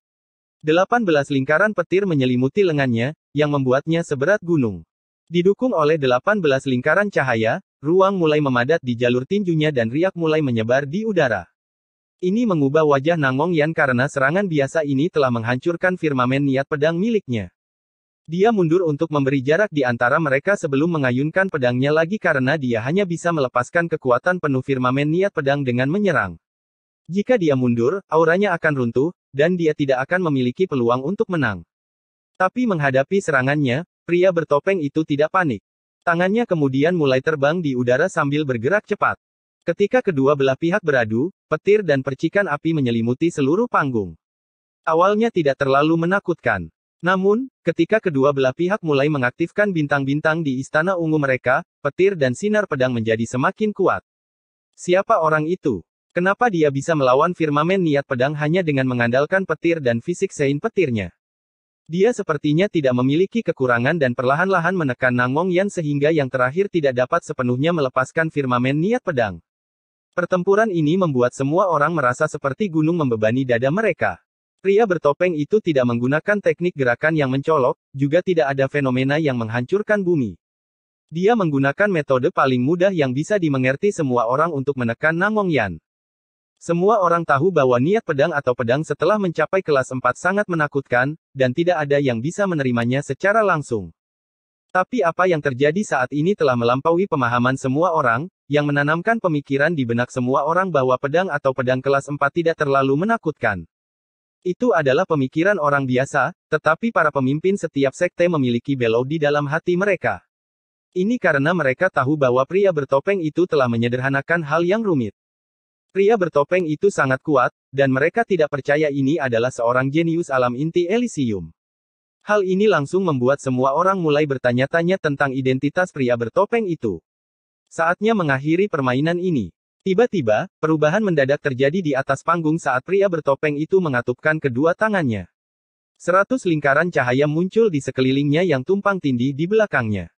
18 lingkaran petir menyelimuti lengannya, yang membuatnya seberat gunung. Didukung oleh 18 lingkaran cahaya, ruang mulai memadat di jalur tinjunya dan riak mulai menyebar di udara. Ini mengubah wajah Nangongyan karena serangan biasa ini telah menghancurkan firmamen niat pedang miliknya. Dia mundur untuk memberi jarak di antara mereka sebelum mengayunkan pedangnya lagi karena dia hanya bisa melepaskan kekuatan penuh firmamen niat pedang dengan menyerang. Jika dia mundur, auranya akan runtuh, dan dia tidak akan memiliki peluang untuk menang. Tapi menghadapi serangannya, pria bertopeng itu tidak panik. Tangannya kemudian mulai terbang di udara sambil bergerak cepat. Ketika kedua belah pihak beradu, petir dan percikan api menyelimuti seluruh panggung. Awalnya tidak terlalu menakutkan. Namun, ketika kedua belah pihak mulai mengaktifkan bintang-bintang di istana ungu mereka, petir dan sinar pedang menjadi semakin kuat. Siapa orang itu? Kenapa dia bisa melawan firmamen niat pedang hanya dengan mengandalkan petir dan fisik Sein petirnya? Dia sepertinya tidak memiliki kekurangan dan perlahan-lahan menekan Nangongyan sehingga yang terakhir tidak dapat sepenuhnya melepaskan firmamen niat pedang. Pertempuran ini membuat semua orang merasa seperti gunung membebani dada mereka. Pria bertopeng itu tidak menggunakan teknik gerakan yang mencolok, juga tidak ada fenomena yang menghancurkan bumi. Dia menggunakan metode paling mudah yang bisa dimengerti semua orang untuk menekan Nangongyan. Semua orang tahu bahwa niat pedang atau pedang setelah mencapai kelas 4 sangat menakutkan, dan tidak ada yang bisa menerimanya secara langsung. Tapi apa yang terjadi saat ini telah melampaui pemahaman semua orang, yang menanamkan pemikiran di benak semua orang bahwa pedang atau pedang kelas 4 tidak terlalu menakutkan. Itu adalah pemikiran orang biasa, tetapi para pemimpin setiap sekte memiliki belo di dalam hati mereka. Ini karena mereka tahu bahwa pria bertopeng itu telah menyederhanakan hal yang rumit. Pria bertopeng itu sangat kuat, dan mereka tidak percaya ini adalah seorang jenius alam inti Elysium. Hal ini langsung membuat semua orang mulai bertanya-tanya tentang identitas pria bertopeng itu. Saatnya mengakhiri permainan ini. Tiba-tiba, perubahan mendadak terjadi di atas panggung saat pria bertopeng itu mengatupkan kedua tangannya. 100 lingkaran cahaya muncul di sekelilingnya yang tumpang tindih di belakangnya.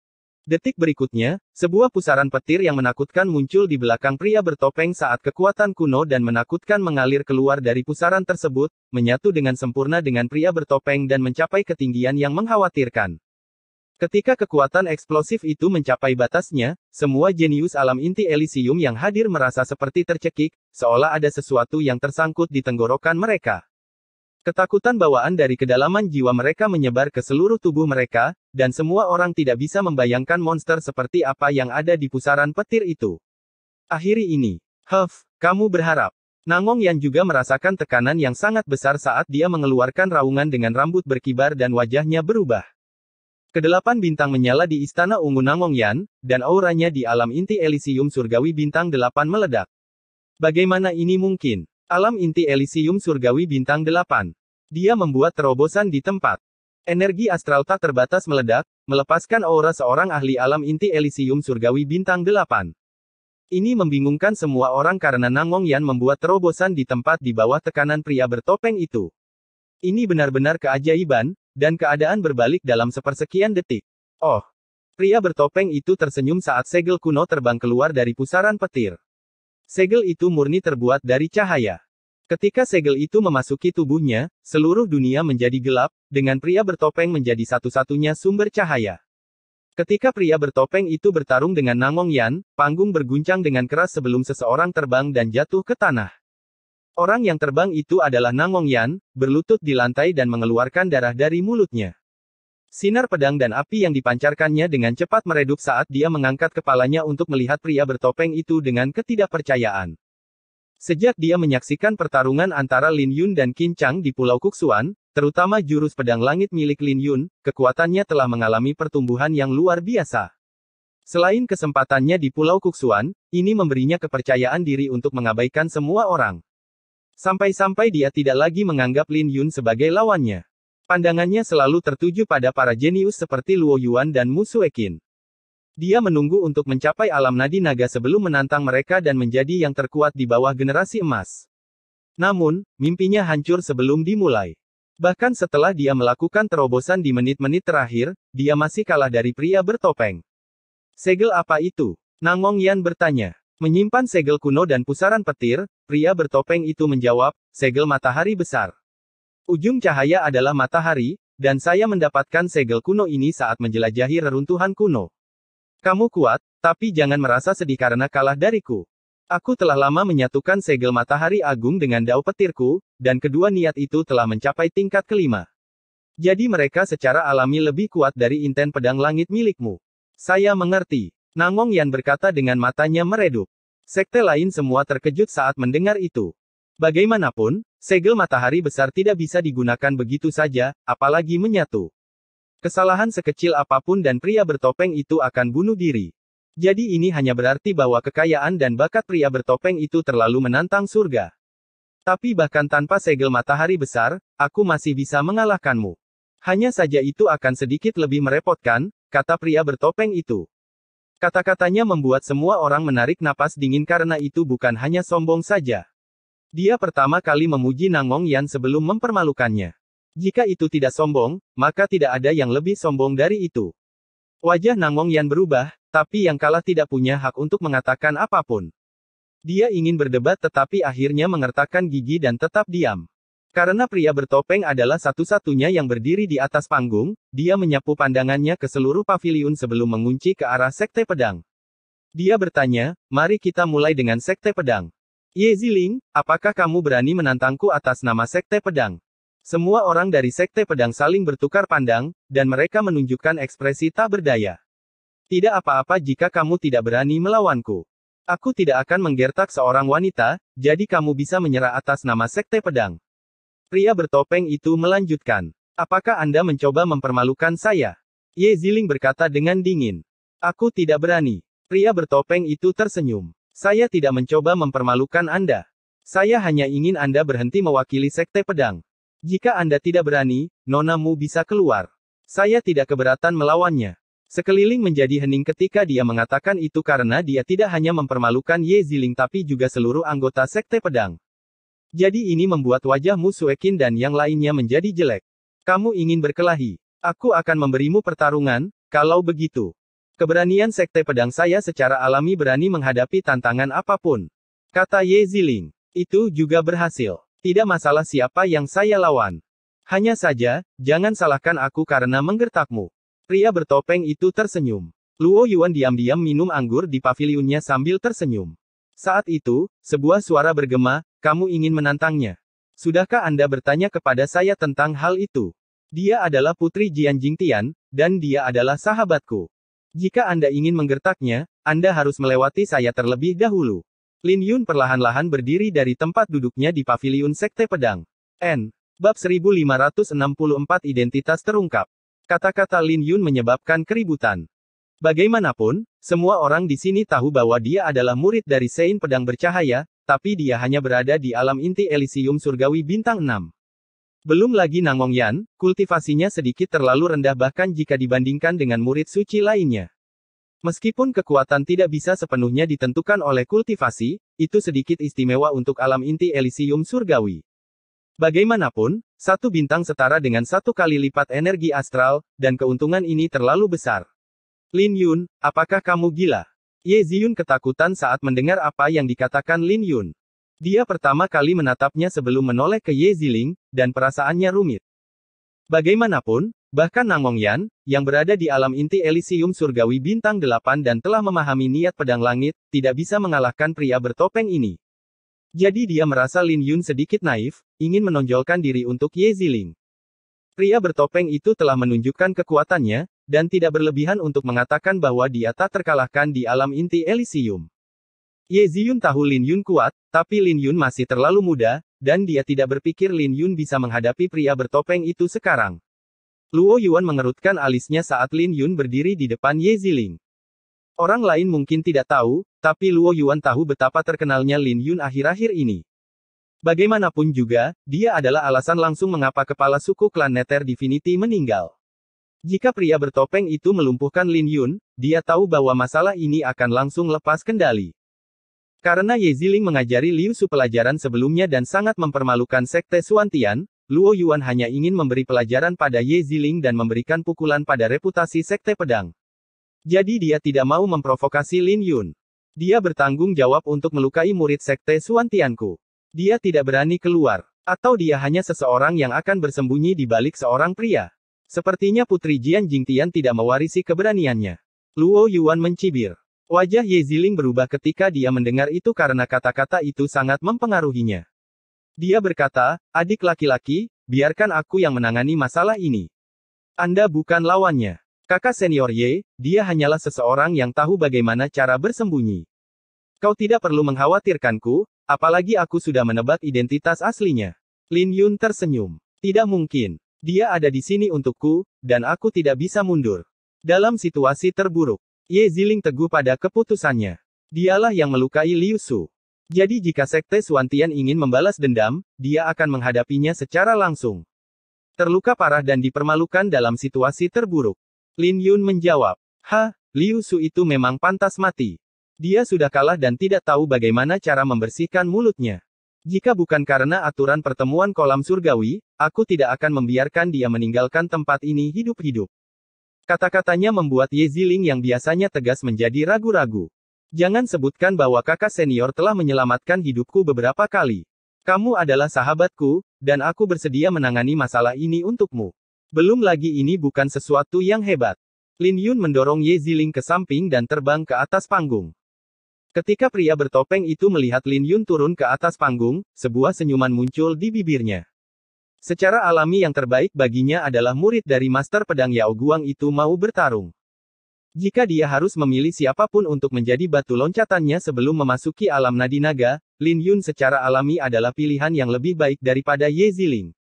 Detik berikutnya, sebuah pusaran petir yang menakutkan muncul di belakang pria bertopeng saat kekuatan kuno dan menakutkan mengalir keluar dari pusaran tersebut, menyatu dengan sempurna dengan pria bertopeng dan mencapai ketinggian yang mengkhawatirkan. Ketika kekuatan eksplosif itu mencapai batasnya, semua jenius alam inti Elysium yang hadir merasa seperti tercekik, seolah ada sesuatu yang tersangkut di tenggorokan mereka. Ketakutan bawaan dari kedalaman jiwa mereka menyebar ke seluruh tubuh mereka, dan semua orang tidak bisa membayangkan monster seperti apa yang ada di pusaran petir itu. Akhiri ini. Kamu berharap. Nangongyan juga merasakan tekanan yang sangat besar saat dia mengeluarkan raungan dengan rambut berkibar dan wajahnya berubah. Kedelapan bintang menyala di istana ungu Nangongyan, dan auranya di alam inti Elysium Surgawi Bintang 8 meledak. Bagaimana ini mungkin? Alam inti Elysium Surgawi Bintang 8. Dia membuat terobosan di tempat. Energi astral tak terbatas meledak, melepaskan aura seorang ahli alam inti Elysium surgawi bintang 8. Ini membingungkan semua orang karena Nangong Yan membuat terobosan di tempat di bawah tekanan pria bertopeng itu. Ini benar-benar keajaiban, dan keadaan berbalik dalam sepersekian detik. Oh! Pria bertopeng itu tersenyum saat segel kuno terbang keluar dari pusaran petir. Segel itu murni terbuat dari cahaya. Ketika segel itu memasuki tubuhnya, seluruh dunia menjadi gelap, dengan pria bertopeng menjadi satu-satunya sumber cahaya. Ketika pria bertopeng itu bertarung dengan Nangong Yan, panggung berguncang dengan keras sebelum seseorang terbang dan jatuh ke tanah. Orang yang terbang itu adalah Nangong Yan, berlutut di lantai dan mengeluarkan darah dari mulutnya. Sinar pedang dan api yang dipancarkannya dengan cepat meredup saat dia mengangkat kepalanya untuk melihat pria bertopeng itu dengan ketidakpercayaan. Sejak dia menyaksikan pertarungan antara Lin Yun dan Qin Chang di Pulau Kuxuan, terutama jurus pedang langit milik Lin Yun, kekuatannya telah mengalami pertumbuhan yang luar biasa. Selain kesempatannya di Pulau Kuxuan, ini memberinya kepercayaan diri untuk mengabaikan semua orang. Sampai-sampai dia tidak lagi menganggap Lin Yun sebagai lawannya. Pandangannya selalu tertuju pada para jenius seperti Luo Yuan dan Mu Sueqin. Dia menunggu untuk mencapai alam nadi naga sebelum menantang mereka dan menjadi yang terkuat di bawah generasi emas. Namun, mimpinya hancur sebelum dimulai. Bahkan setelah dia melakukan terobosan di menit-menit terakhir, dia masih kalah dari pria bertopeng. Segel apa itu? Nangong Yan bertanya. Menyimpan segel kuno dan pusaran petir, pria bertopeng itu menjawab, segel matahari besar. Ujung cahaya adalah matahari, dan saya mendapatkan segel kuno ini saat menjelajahi reruntuhan kuno. Kamu kuat, tapi jangan merasa sedih karena kalah dariku. Aku telah lama menyatukan segel matahari agung dengan dao petirku, dan kedua niat itu telah mencapai tingkat kelima. Jadi mereka secara alami lebih kuat dari inten pedang langit milikmu. Saya mengerti. Nangong Yan berkata dengan matanya meredup. Sekte lain semua terkejut saat mendengar itu. Bagaimanapun, segel matahari besar tidak bisa digunakan begitu saja, apalagi menyatu. Kesalahan sekecil apapun dan pria bertopeng itu akan bunuh diri. Jadi ini hanya berarti bahwa kekayaan dan bakat pria bertopeng itu terlalu menantang surga. Tapi bahkan tanpa segel matahari besar, aku masih bisa mengalahkanmu. Hanya saja itu akan sedikit lebih merepotkan, kata pria bertopeng itu. Kata-katanya membuat semua orang menarik napas dingin karena itu bukan hanya sombong saja. Dia pertama kali memuji Nangong Yan sebelum mempermalukannya. Jika itu tidak sombong, maka tidak ada yang lebih sombong dari itu. Wajah Nangong Yan berubah, tapi yang kalah tidak punya hak untuk mengatakan apapun. Dia ingin berdebat tetapi akhirnya mengertakkan gigi dan tetap diam. Karena pria bertopeng adalah satu-satunya yang berdiri di atas panggung, dia menyapu pandangannya ke seluruh paviliun sebelum mengunci ke arah Sekte Pedang. Dia bertanya, mari kita mulai dengan Sekte Pedang. Ye Ziling, apakah kamu berani menantangku atas nama Sekte Pedang? Semua orang dari Sekte Pedang saling bertukar pandang, dan mereka menunjukkan ekspresi tak berdaya. Tidak apa-apa jika kamu tidak berani melawanku. Aku tidak akan menggertak seorang wanita, jadi kamu bisa menyerah atas nama Sekte Pedang. Pria bertopeng itu melanjutkan. Apakah Anda mencoba mempermalukan saya? Ye Ziling berkata dengan dingin. Aku tidak berani. Pria bertopeng itu tersenyum. Saya tidak mencoba mempermalukan Anda. Saya hanya ingin Anda berhenti mewakili Sekte Pedang. Jika Anda tidak berani, nonamu bisa keluar. Saya tidak keberatan melawannya. Sekeliling menjadi hening ketika dia mengatakan itu karena dia tidak hanya mempermalukan Ye Ziling tapi juga seluruh anggota Sekte Pedang. Jadi ini membuat wajah Mu Sueqin dan yang lainnya menjadi jelek. Kamu ingin berkelahi? Aku akan memberimu pertarungan, kalau begitu. Keberanian Sekte Pedang saya secara alami berani menghadapi tantangan apapun. Kata Ye Ziling. Itu juga berhasil. Tidak masalah siapa yang saya lawan. Hanya saja, jangan salahkan aku karena menggertakmu. Pria bertopeng itu tersenyum. Luo Yuan diam-diam minum anggur di pavilionnya sambil tersenyum. Saat itu, sebuah suara bergema, kamu ingin menantangnya. Sudahkah Anda bertanya kepada saya tentang hal itu? Dia adalah putri Jian Jingtian, dan dia adalah sahabatku. Jika Anda ingin menggertaknya, Anda harus melewati saya terlebih dahulu. Lin Yun perlahan-lahan berdiri dari tempat duduknya di pavilion Sekte Pedang. Bab 1564 Identitas terungkap. Kata-kata Lin Yun menyebabkan keributan. Bagaimanapun, semua orang di sini tahu bahwa dia adalah murid dari Sein Pedang Bercahaya, tapi dia hanya berada di alam inti Elysium Surgawi Bintang 6. Belum lagi Nangong Yan, kultivasinya sedikit terlalu rendah bahkan jika dibandingkan dengan murid suci lainnya. Meskipun kekuatan tidak bisa sepenuhnya ditentukan oleh kultivasi, itu sedikit istimewa untuk alam inti Elysium surgawi. Bagaimanapun, satu bintang setara dengan 1 kali lipat energi astral, dan keuntungan ini terlalu besar. Lin Yun, apakah kamu gila? Ye Ziyun ketakutan saat mendengar apa yang dikatakan Lin Yun. Dia pertama kali menatapnya sebelum menoleh ke Ye Ziling, dan perasaannya rumit. Bagaimanapun, bahkan Nangong Yan, yang berada di alam inti Elysium surgawi bintang 8 dan telah memahami niat pedang langit, tidak bisa mengalahkan pria bertopeng ini. Jadi dia merasa Lin Yun sedikit naif, ingin menonjolkan diri untuk Ye Ziling. Pria bertopeng itu telah menunjukkan kekuatannya, dan tidak berlebihan untuk mengatakan bahwa dia tak terkalahkan di alam inti Elysium. Ye Ziyun tahu Lin Yun kuat, tapi Lin Yun masih terlalu muda, dan dia tidak berpikir Lin Yun bisa menghadapi pria bertopeng itu sekarang. Luo Yuan mengerutkan alisnya saat Lin Yun berdiri di depan Ye Ziling. Orang lain mungkin tidak tahu, tapi Luo Yuan tahu betapa terkenalnya Lin Yun akhir-akhir ini. Bagaimanapun juga, dia adalah alasan langsung mengapa kepala suku klan Nether Divinity meninggal. Jika pria bertopeng itu melumpuhkan Lin Yun, dia tahu bahwa masalah ini akan langsung lepas kendali. Karena Ye Ziling mengajari Liu Su pelajaran sebelumnya dan sangat mempermalukan Sekte Xuantian, Luo Yuan hanya ingin memberi pelajaran pada Ye Ziling dan memberikan pukulan pada reputasi Sekte Pedang. Jadi dia tidak mau memprovokasi Lin Yun. Dia bertanggung jawab untuk melukai murid Sekte Xuantianku. Dia tidak berani keluar. Atau dia hanya seseorang yang akan bersembunyi di balik seorang pria. Sepertinya Putri Jian Jingtian tidak mewarisi keberaniannya. Luo Yuan mencibir. Wajah Ye Ziling berubah ketika dia mendengar itu karena kata-kata itu sangat mempengaruhinya. Dia berkata, adik laki-laki, biarkan aku yang menangani masalah ini. Anda bukan lawannya. Kakak senior Ye, dia hanyalah seseorang yang tahu bagaimana cara bersembunyi. Kau tidak perlu mengkhawatirkanku, apalagi aku sudah menebak identitas aslinya. Lin Yun tersenyum. Tidak mungkin. Dia ada di sini untukku, dan aku tidak bisa mundur. Dalam situasi terburuk, Ye Ziling teguh pada keputusannya. Dialah yang melukai Liu Su. Jadi jika Sekte Xuantian ingin membalas dendam, dia akan menghadapinya secara langsung. Terluka parah dan dipermalukan dalam situasi terburuk. Lin Yun menjawab, Liu Su itu memang pantas mati. Dia sudah kalah dan tidak tahu bagaimana cara membersihkan mulutnya. Jika bukan karena aturan pertemuan kolam surgawi, aku tidak akan membiarkan dia meninggalkan tempat ini hidup-hidup. Kata-katanya membuat Ye Ziling yang biasanya tegas menjadi ragu-ragu. Jangan sebutkan bahwa kakak senior telah menyelamatkan hidupku beberapa kali. Kamu adalah sahabatku, dan aku bersedia menangani masalah ini untukmu. Belum lagi ini bukan sesuatu yang hebat. Lin Yun mendorong Ye Ziling ke samping dan terbang ke atas panggung. Ketika pria bertopeng itu melihat Lin Yun turun ke atas panggung, sebuah senyuman muncul di bibirnya. Secara alami yang terbaik baginya adalah murid dari Master Pedang Yao Guang itu mau bertarung. Jika dia harus memilih siapapun untuk menjadi batu loncatannya sebelum memasuki alam nadi naga, Lin Yun secara alami adalah pilihan yang lebih baik daripada Ye Ziling.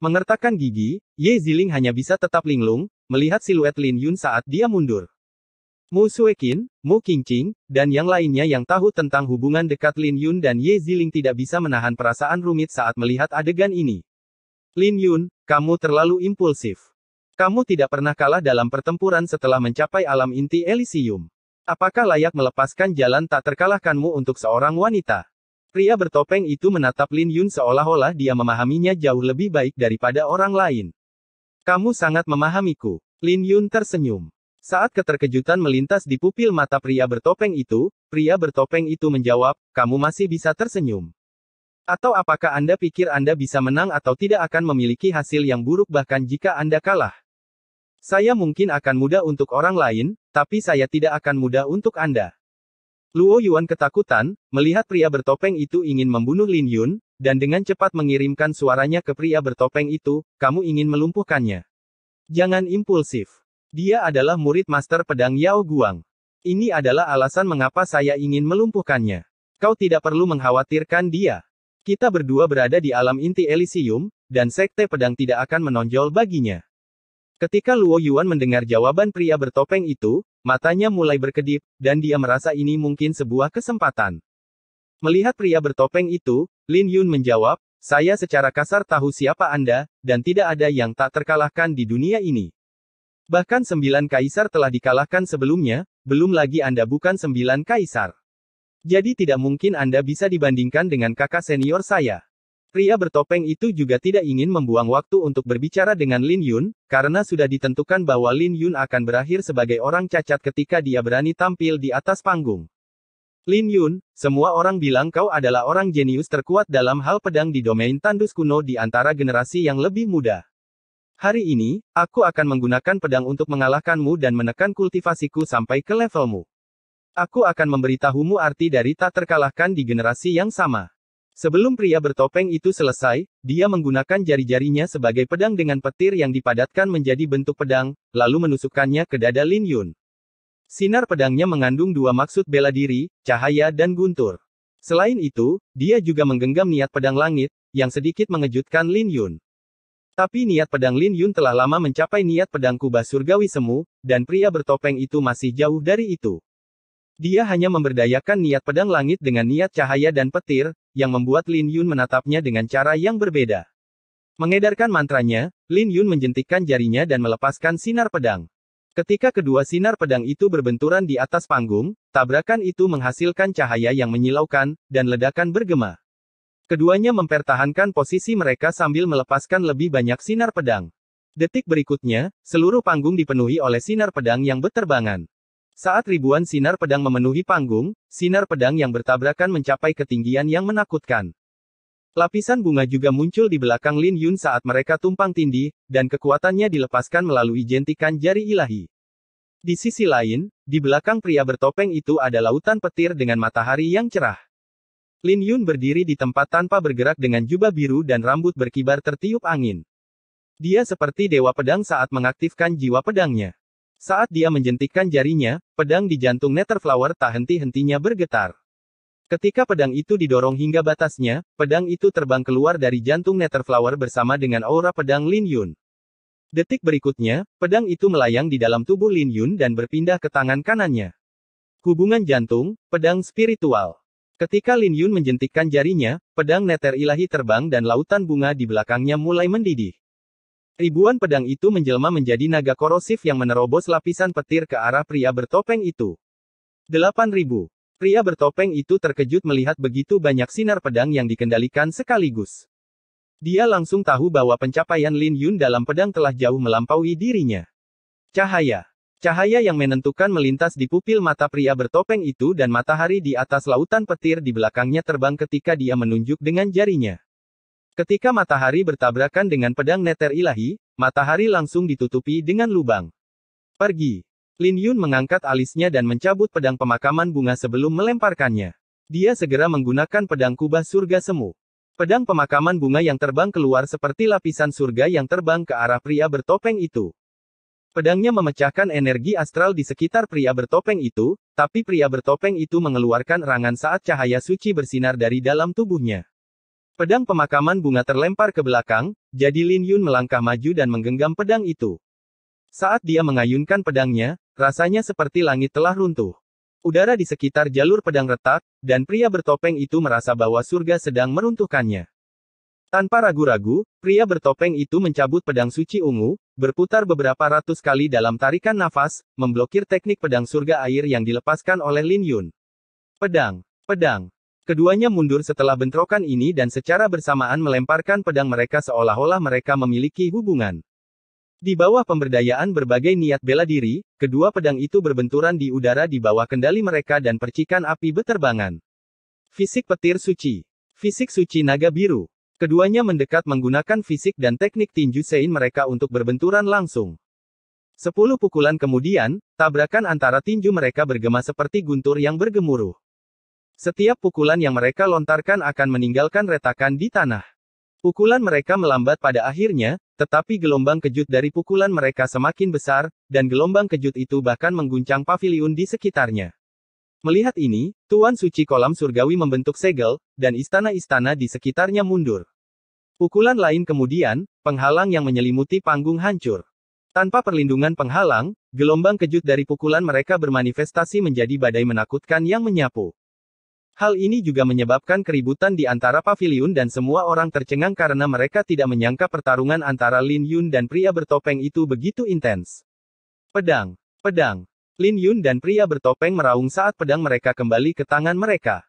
Mengertakkan gigi, Ye Ziling hanya bisa tetap linglung, melihat siluet Lin Yun saat dia mundur. Mu Sueqin, Mu Qingqing, dan yang lainnya yang tahu tentang hubungan dekat Lin Yun dan Ye Ziling tidak bisa menahan perasaan rumit saat melihat adegan ini. Lin Yun, kamu terlalu impulsif. Kamu tidak pernah kalah dalam pertempuran setelah mencapai alam inti Elysium. Apakah layak melepaskan jalan tak terkalahkanmu untuk seorang wanita? Pria bertopeng itu menatap Lin Yun seolah-olah dia memahaminya jauh lebih baik daripada orang lain. Kamu sangat memahamiku. Lin Yun tersenyum. Saat keterkejutan melintas di pupil mata pria bertopeng itu menjawab, kamu masih bisa tersenyum. Atau apakah Anda pikir Anda bisa menang atau tidak akan memiliki hasil yang buruk bahkan jika Anda kalah? Saya mungkin akan mudah untuk orang lain, tapi saya tidak akan mudah untuk Anda. Luo Yuan ketakutan, melihat pria bertopeng itu ingin membunuh Lin Yun, dan dengan cepat mengirimkan suaranya ke pria bertopeng itu, kamu ingin melumpuhkannya. Jangan impulsif. Dia adalah murid Master Pedang Yao Guang. Ini adalah alasan mengapa saya ingin melumpuhkannya. Kau tidak perlu mengkhawatirkan dia. Kita berdua berada di alam inti Elysium, dan Sekte Pedang tidak akan menonjol baginya. Ketika Luo Yuan mendengar jawaban pria bertopeng itu, matanya mulai berkedip, dan dia merasa ini mungkin sebuah kesempatan. Melihat pria bertopeng itu, Lin Yun menjawab, saya secara kasar tahu siapa Anda, dan tidak ada yang tak terkalahkan di dunia ini. Bahkan 9 kaisar telah dikalahkan sebelumnya, belum lagi Anda bukan 9 kaisar. Jadi tidak mungkin Anda bisa dibandingkan dengan kakak senior saya. Pria bertopeng itu juga tidak ingin membuang waktu untuk berbicara dengan Lin Yun, karena sudah ditentukan bahwa Lin Yun akan berakhir sebagai orang cacat ketika dia berani tampil di atas panggung. Lin Yun, semua orang bilang kau adalah orang jenius terkuat dalam hal pedang di domain tandus kuno di antara generasi yang lebih muda. Hari ini, aku akan menggunakan pedang untuk mengalahkanmu dan menekan kultivasiku sampai ke levelmu. Aku akan memberitahumu arti dari tak terkalahkan di generasi yang sama. Sebelum pria bertopeng itu selesai, dia menggunakan jari-jarinya sebagai pedang dengan petir yang dipadatkan menjadi bentuk pedang, lalu menusukkannya ke dada Lin Yun. Sinar pedangnya mengandung dua maksud bela diri, cahaya dan guntur. Selain itu, dia juga menggenggam niat pedang langit, yang sedikit mengejutkan Lin Yun. Tapi niat pedang Lin Yun telah lama mencapai niat pedang kubah surgawi semu, dan pria bertopeng itu masih jauh dari itu. Dia hanya memberdayakan niat pedang langit dengan niat cahaya dan petir, yang membuat Lin Yun menatapnya dengan cara yang berbeda. Mengedarkan mantranya, Lin Yun menjentikkan jarinya dan melepaskan sinar pedang. Ketika kedua sinar pedang itu berbenturan di atas panggung, tabrakan itu menghasilkan cahaya yang menyilaukan, dan ledakan bergema. Keduanya mempertahankan posisi mereka sambil melepaskan lebih banyak sinar pedang. Detik berikutnya, seluruh panggung dipenuhi oleh sinar pedang yang berterbangan. Saat ribuan sinar pedang memenuhi panggung, sinar pedang yang bertabrakan mencapai ketinggian yang menakutkan. Lapisan bunga juga muncul di belakang Lin Yun saat mereka tumpang tindih, dan kekuatannya dilepaskan melalui jentikan jari ilahi. Di sisi lain, di belakang pria bertopeng itu ada lautan petir dengan matahari yang cerah. Lin Yun berdiri di tempat tanpa bergerak dengan jubah biru dan rambut berkibar tertiup angin. Dia seperti dewa pedang saat mengaktifkan jiwa pedangnya. Saat dia menjentikkan jarinya, pedang di jantung Netherflower tak henti-hentinya bergetar. Ketika pedang itu didorong hingga batasnya, pedang itu terbang keluar dari jantung Netherflower bersama dengan aura pedang Lin Yun. Detik berikutnya, pedang itu melayang di dalam tubuh Lin Yun dan berpindah ke tangan kanannya. Hubungan jantung, pedang spiritual. Ketika Lin Yun menjentikkan jarinya, pedang Nether ilahi terbang dan lautan bunga di belakangnya mulai mendidih. Ribuan pedang itu menjelma menjadi naga korosif yang menerobos lapisan petir ke arah pria bertopeng itu. 8.000. Pria bertopeng itu terkejut melihat begitu banyak sinar pedang yang dikendalikan sekaligus. Dia langsung tahu bahwa pencapaian Lin Yun dalam pedang telah jauh melampaui dirinya. Cahaya. Cahaya yang menentukan melintas di pupil mata pria bertopeng itu dan matahari di atas lautan petir di belakangnya terbang ketika dia menunjuk dengan jarinya. Ketika matahari bertabrakan dengan pedang Nether ilahi, matahari langsung ditutupi dengan lubang. Pergi. Lin Yun mengangkat alisnya dan mencabut pedang pemakaman bunga sebelum melemparkannya. Dia segera menggunakan pedang kubah surga semu. Pedang pemakaman bunga yang terbang keluar seperti lapisan surga yang terbang ke arah pria bertopeng itu. Pedangnya memecahkan energi astral di sekitar pria bertopeng itu, tapi pria bertopeng itu mengeluarkan erangan saat cahaya suci bersinar dari dalam tubuhnya. Pedang pemakaman bunga terlempar ke belakang, jadi Lin Yun melangkah maju dan menggenggam pedang itu. Saat dia mengayunkan pedangnya, rasanya seperti langit telah runtuh. Udara di sekitar jalur pedang retak, dan pria bertopeng itu merasa bahwa surga sedang meruntuhkannya. Tanpa ragu-ragu, pria bertopeng itu mencabut pedang suci ungu, berputar beberapa ratus kali dalam tarikan nafas, memblokir teknik pedang surga air yang dilepaskan oleh Lin Yun. Pedang. Keduanya mundur setelah bentrokan ini dan secara bersamaan melemparkan pedang mereka seolah-olah mereka memiliki hubungan. Di bawah pemberdayaan berbagai niat bela diri, kedua pedang itu berbenturan di udara di bawah kendali mereka dan percikan api beterbangan. Fisik petir suci. Fisik suci naga biru. Keduanya mendekat menggunakan fisik dan teknik tinju Sein mereka untuk berbenturan langsung. 10 pukulan kemudian, tabrakan antara tinju mereka bergema seperti guntur yang bergemuruh. Setiap pukulan yang mereka lontarkan akan meninggalkan retakan di tanah. Pukulan mereka melambat pada akhirnya, tetapi gelombang kejut dari pukulan mereka semakin besar, dan gelombang kejut itu bahkan mengguncang paviliun di sekitarnya. Melihat ini, Tuan Suci Kolam Surgawi membentuk segel, dan istana-istana di sekitarnya mundur. Pukulan lain kemudian, penghalang yang menyelimuti panggung hancur. Tanpa perlindungan penghalang, gelombang kejut dari pukulan mereka bermanifestasi menjadi badai menakutkan yang menyapu. Hal ini juga menyebabkan keributan di antara paviliun dan semua orang tercengang karena mereka tidak menyangka pertarungan antara Lin Yun dan pria bertopeng itu begitu intens. Pedang. Pedang. Lin Yun dan pria bertopeng meraung saat pedang mereka kembali ke tangan mereka.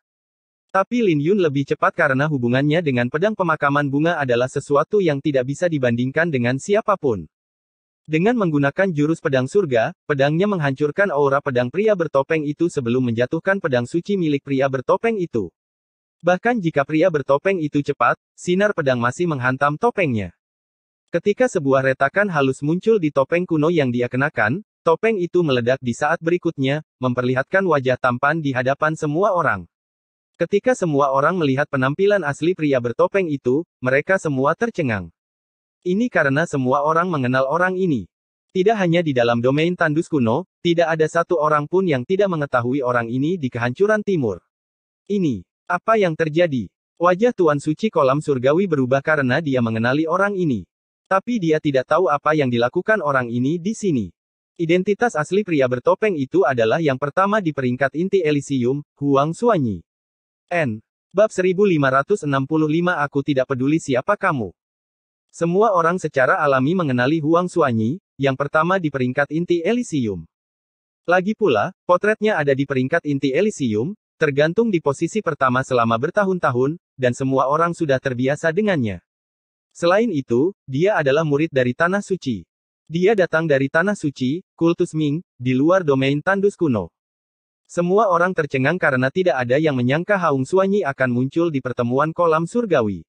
Tapi Lin Yun lebih cepat karena hubungannya dengan pedang pemakaman bunga adalah sesuatu yang tidak bisa dibandingkan dengan siapapun. Dengan menggunakan jurus pedang surga, pedangnya menghancurkan aura pedang pria bertopeng itu sebelum menjatuhkan pedang suci milik pria bertopeng itu. Bahkan jika pria bertopeng itu cepat, sinar pedang masih menghantam topengnya. Ketika sebuah retakan halus muncul di topeng kuno yang dia kenakan, topeng itu meledak di saat berikutnya, memperlihatkan wajah tampan di hadapan semua orang. Ketika semua orang melihat penampilan asli pria bertopeng itu, mereka semua tercengang. Ini karena semua orang mengenal orang ini. Tidak hanya di dalam domain tandus kuno, tidak ada satu orang pun yang tidak mengetahui orang ini di kehancuran timur. Ini, apa yang terjadi? Wajah Tuan Suci Kolam Surgawi berubah karena dia mengenali orang ini. Tapi dia tidak tahu apa yang dilakukan orang ini di sini. Identitas asli pria bertopeng itu adalah yang pertama di peringkat inti Elysium, Huang Xuanyi. Bab 1565 Aku tidak peduli siapa kamu. Semua orang secara alami mengenali Huang Xuanyi, yang pertama di peringkat inti Elysium. Lagi pula, potretnya ada di peringkat inti Elysium, tergantung di posisi pertama selama bertahun-tahun, dan semua orang sudah terbiasa dengannya. Selain itu, dia adalah murid dari Tanah Suci. Dia datang dari Tanah Suci, kultus Ming, di luar domain tandus kuno. Semua orang tercengang karena tidak ada yang menyangka Huang Xuanyi akan muncul di pertemuan kolam surgawi.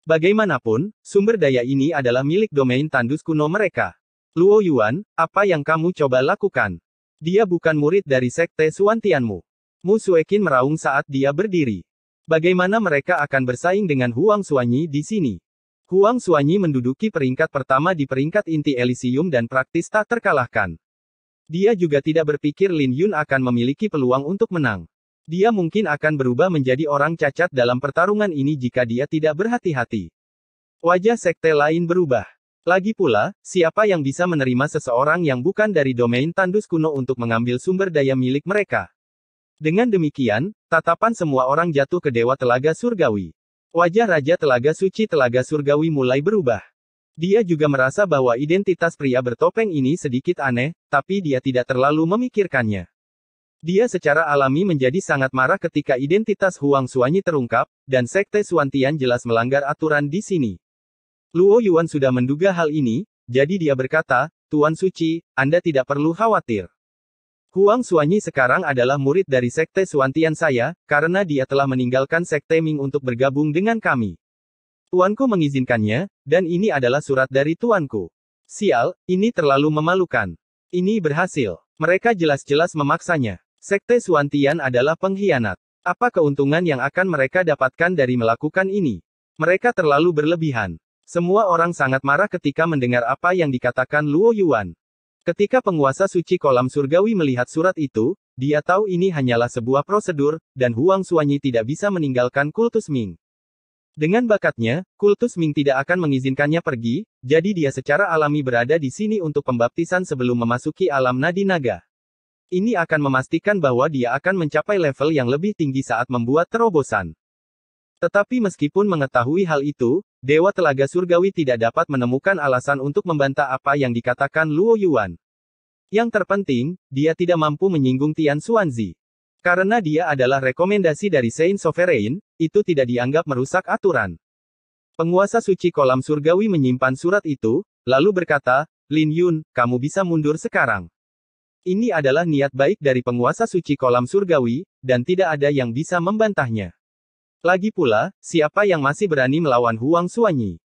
Bagaimanapun, sumber daya ini adalah milik domain tandus kuno mereka. Luo Yuan, apa yang kamu coba lakukan? Dia bukan murid dari sekte Suantianmu. Mu Suekin meraung saat dia berdiri. Bagaimana mereka akan bersaing dengan Huang Xuanyi di sini? Huang Xuanyi menduduki peringkat pertama di peringkat inti Elysium dan praktis tak terkalahkan. Dia juga tidak berpikir Lin Yun akan memiliki peluang untuk menang. Dia mungkin akan berubah menjadi orang cacat dalam pertarungan ini jika dia tidak berhati-hati. Wajah sekte lain berubah. Lagi pula, siapa yang bisa menerima seseorang yang bukan dari domain tandus kuno untuk mengambil sumber daya milik mereka? Dengan demikian, tatapan semua orang jatuh ke Dewa Telaga Surgawi. Wajah Raja Telaga Suci Telaga Surgawi mulai berubah. Dia juga merasa bahwa identitas pria bertopeng ini sedikit aneh, tapi dia tidak terlalu memikirkannya. Dia secara alami menjadi sangat marah ketika identitas Huang Xuanyi terungkap, dan sekte Suantian jelas melanggar aturan di sini. Luo Yuan sudah menduga hal ini, jadi dia berkata, Tuan Suci, Anda tidak perlu khawatir. Huang Xuanyi sekarang adalah murid dari sekte Suantian saya, karena dia telah meninggalkan sekte Ming untuk bergabung dengan kami. Tuanku mengizinkannya, dan ini adalah surat dari tuanku. Sial, ini terlalu memalukan. Ini berhasil. Mereka jelas-jelas memaksanya. Sekte Suantian adalah pengkhianat. Apa keuntungan yang akan mereka dapatkan dari melakukan ini? Mereka terlalu berlebihan. Semua orang sangat marah ketika mendengar apa yang dikatakan Luo Yuan. Ketika penguasa suci kolam surgawi melihat surat itu, dia tahu ini hanyalah sebuah prosedur, dan Huang Xuanyi tidak bisa meninggalkan kultus Ming. Dengan bakatnya, kultus Ming tidak akan mengizinkannya pergi, jadi dia secara alami berada di sini untuk pembaptisan sebelum memasuki alam nadi naga. Ini akan memastikan bahwa dia akan mencapai level yang lebih tinggi saat membuat terobosan. Tetapi meskipun mengetahui hal itu, Dewa Telaga Surgawi tidak dapat menemukan alasan untuk membantah apa yang dikatakan Luo Yuan. Yang terpenting, dia tidak mampu menyinggung Tian Xuanzi. Karena dia adalah rekomendasi dari Saint Sovereign, itu tidak dianggap merusak aturan. Penguasa suci kolam surgawi menyimpan surat itu, lalu berkata, Lin Yun, kamu bisa mundur sekarang. Ini adalah niat baik dari penguasa suci kolam surgawi, dan tidak ada yang bisa membantahnya. Lagi pula, siapa yang masih berani melawan Huang Xuanyi?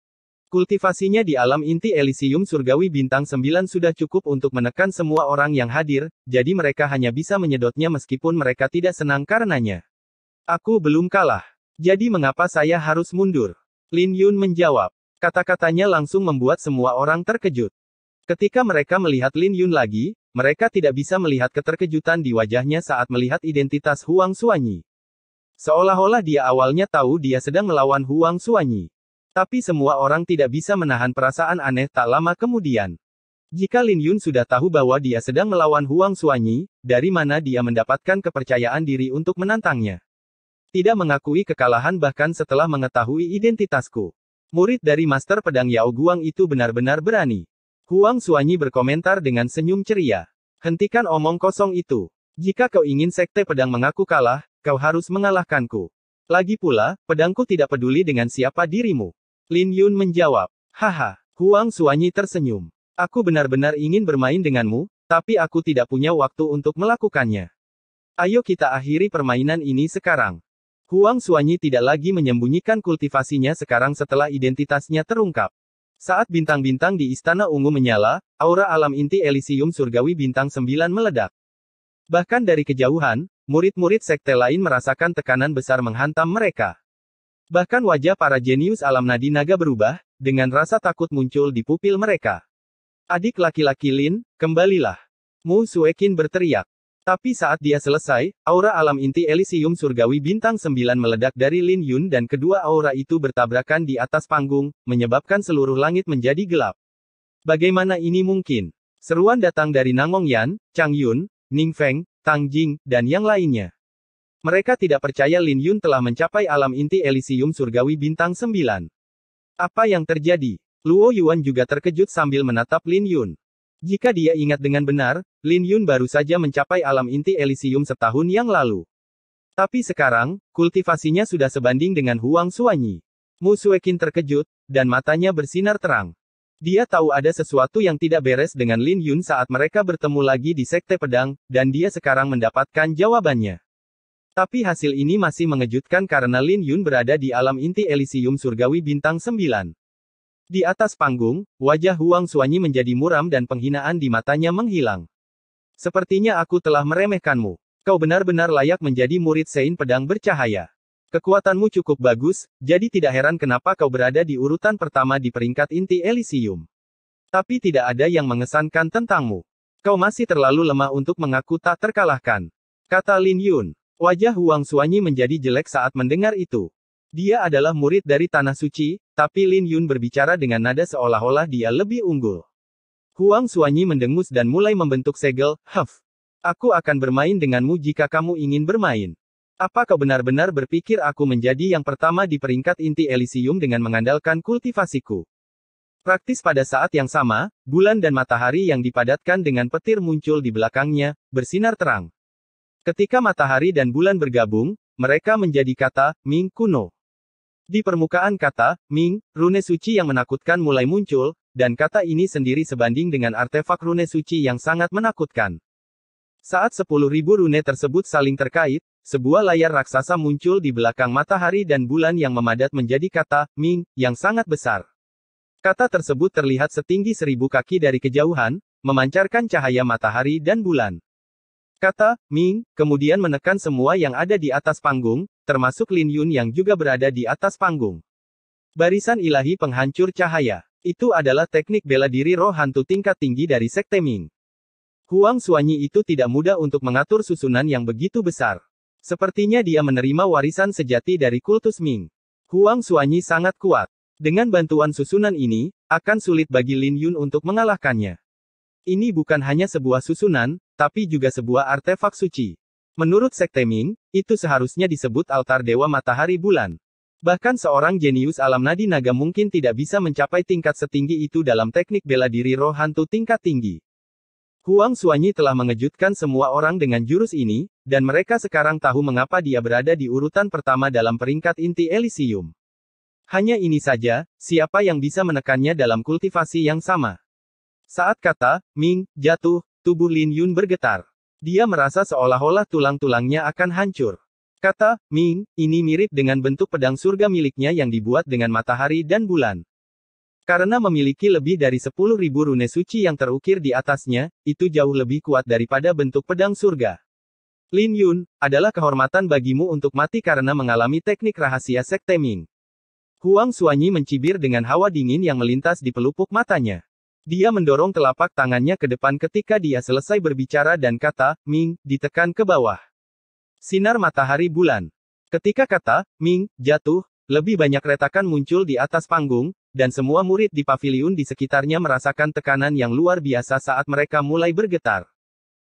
Kultivasinya di alam inti Elysium surgawi bintang 9 sudah cukup untuk menekan semua orang yang hadir, jadi mereka hanya bisa menyedotnya meskipun mereka tidak senang karenanya. Aku belum kalah. Jadi mengapa saya harus mundur? Lin Yun menjawab. Kata-katanya langsung membuat semua orang terkejut. Ketika mereka melihat Lin Yun lagi, mereka tidak bisa melihat keterkejutan di wajahnya saat melihat identitas Huang Xuanyi. Seolah-olah dia awalnya tahu dia sedang melawan Huang Xuanyi. Tapi semua orang tidak bisa menahan perasaan aneh tak lama kemudian. Jika Lin Yun sudah tahu bahwa dia sedang melawan Huang Xuanyi, dari mana dia mendapatkan kepercayaan diri untuk menantangnya? Tidak mengakui kekalahan bahkan setelah mengetahui identitasku. Murid dari Master Pedang Yao Guang itu benar-benar berani. Huang Xuanyi berkomentar dengan senyum ceria. Hentikan omong kosong itu. Jika kau ingin Sekte Pedang mengaku kalah, kau harus mengalahkanku. Lagi pula, pedangku tidak peduli dengan siapa dirimu. Lin Yun menjawab. Haha, Huang Xuanyi tersenyum. Aku benar-benar ingin bermain denganmu, tapi aku tidak punya waktu untuk melakukannya. Ayo kita akhiri permainan ini sekarang. Huang Xuanyi tidak lagi menyembunyikan kultivasinya sekarang setelah identitasnya terungkap. Saat bintang-bintang di Istana Ungu menyala, aura alam inti Elysium Surgawi Bintang 9 meledak. Bahkan dari kejauhan, murid-murid sekte lain merasakan tekanan besar menghantam mereka. Bahkan wajah para jenius alam nadi naga berubah, dengan rasa takut muncul di pupil mereka. Adik laki-laki Lin, kembalilah. Mu Suekin berteriak. Tapi saat dia selesai, aura alam inti Elysium Surgawi Bintang 9 meledak dari Lin Yun dan kedua aura itu bertabrakan di atas panggung, menyebabkan seluruh langit menjadi gelap. Bagaimana ini mungkin? Seruan datang dari Nangong Yan, Chang Yun, Ning Feng, Tang Jing, dan yang lainnya. Mereka tidak percaya Lin Yun telah mencapai alam inti Elysium Surgawi Bintang 9. Apa yang terjadi? Luo Yuan juga terkejut sambil menatap Lin Yun. Jika dia ingat dengan benar, Lin Yun baru saja mencapai alam inti Elysium setahun yang lalu. Tapi sekarang, kultivasinya sudah sebanding dengan Huang Xuanyi. Mu Suekin terkejut, dan matanya bersinar terang. Dia tahu ada sesuatu yang tidak beres dengan Lin Yun saat mereka bertemu lagi di Sekte Pedang, dan dia sekarang mendapatkan jawabannya. Tapi hasil ini masih mengejutkan karena Lin Yun berada di alam inti Elysium Surgawi Bintang 9. Di atas panggung, wajah Huang Xuanyi menjadi muram dan penghinaan di matanya menghilang. Sepertinya aku telah meremehkanmu. Kau benar-benar layak menjadi murid Sein Pedang Bercahaya. Kekuatanmu cukup bagus, jadi tidak heran kenapa kau berada di urutan pertama di peringkat inti Elysium. Tapi tidak ada yang mengesankan tentangmu. Kau masih terlalu lemah untuk mengaku tak terkalahkan. Kata Lin Yun. Wajah Huang Xuanyi menjadi jelek saat mendengar itu. Dia adalah murid dari Tanah Suci, tapi Lin Yun berbicara dengan nada seolah-olah dia lebih unggul. Huang Xuanyi mendengus dan mulai membentuk segel, "Huff. Aku akan bermain denganmu jika kamu ingin bermain. Apa kau benar-benar berpikir aku menjadi yang pertama di peringkat inti Elysium dengan mengandalkan kultivasiku?" Praktis pada saat yang sama, bulan dan matahari yang dipadatkan dengan petir muncul di belakangnya, bersinar terang. Ketika matahari dan bulan bergabung, mereka menjadi kata Ming kuno. Di permukaan kata Ming, rune suci yang menakutkan mulai muncul, dan kata ini sendiri sebanding dengan artefak rune suci yang sangat menakutkan. Saat 10.000 rune tersebut saling terkait, sebuah layar raksasa muncul di belakang matahari dan bulan yang memadat menjadi kata Ming, yang sangat besar. Kata tersebut terlihat setinggi 1000 kaki dari kejauhan, memancarkan cahaya matahari dan bulan. Kata Ming kemudian menekan semua yang ada di atas panggung, termasuk Lin Yun yang juga berada di atas panggung. Barisan ilahi penghancur cahaya. Itu adalah teknik bela diri roh hantu tingkat tinggi dari Sekte Ming. Huang Xuanyi itu tidak mudah untuk mengatur susunan yang begitu besar. Sepertinya dia menerima warisan sejati dari kultus Ming. Huang Xuanyi sangat kuat. Dengan bantuan susunan ini, akan sulit bagi Lin Yun untuk mengalahkannya. Ini bukan hanya sebuah susunan, tapi juga sebuah artefak suci. Menurut Sekte Ming, itu seharusnya disebut altar Dewa Matahari Bulan. Bahkan seorang jenius alam nadi naga mungkin tidak bisa mencapai tingkat setinggi itu dalam teknik bela diri roh hantu tingkat tinggi. Huang Xuanyi telah mengejutkan semua orang dengan jurus ini, dan mereka sekarang tahu mengapa dia berada di urutan pertama dalam peringkat inti Elysium. Hanya ini saja, siapa yang bisa menekannya dalam kultivasi yang sama? Saat kata Ming jatuh, tubuh Lin Yun bergetar. Dia merasa seolah-olah tulang-tulangnya akan hancur. Kata Ming ini mirip dengan bentuk pedang surga miliknya yang dibuat dengan matahari dan bulan. Karena memiliki lebih dari 10.000 rune suci yang terukir di atasnya, itu jauh lebih kuat daripada bentuk pedang surga. Lin Yun, adalah kehormatan bagimu untuk mati karena mengalami teknik rahasia Sekte Ming. Huang Xuanyi mencibir dengan hawa dingin yang melintas di pelupuk matanya. Dia mendorong telapak tangannya ke depan ketika dia selesai berbicara dan kata, Ming, ditekan ke bawah. Sinar matahari bulan. Ketika kata, Ming, jatuh, lebih banyak retakan muncul di atas panggung, dan semua murid di paviliun di sekitarnya merasakan tekanan yang luar biasa saat mereka mulai bergetar.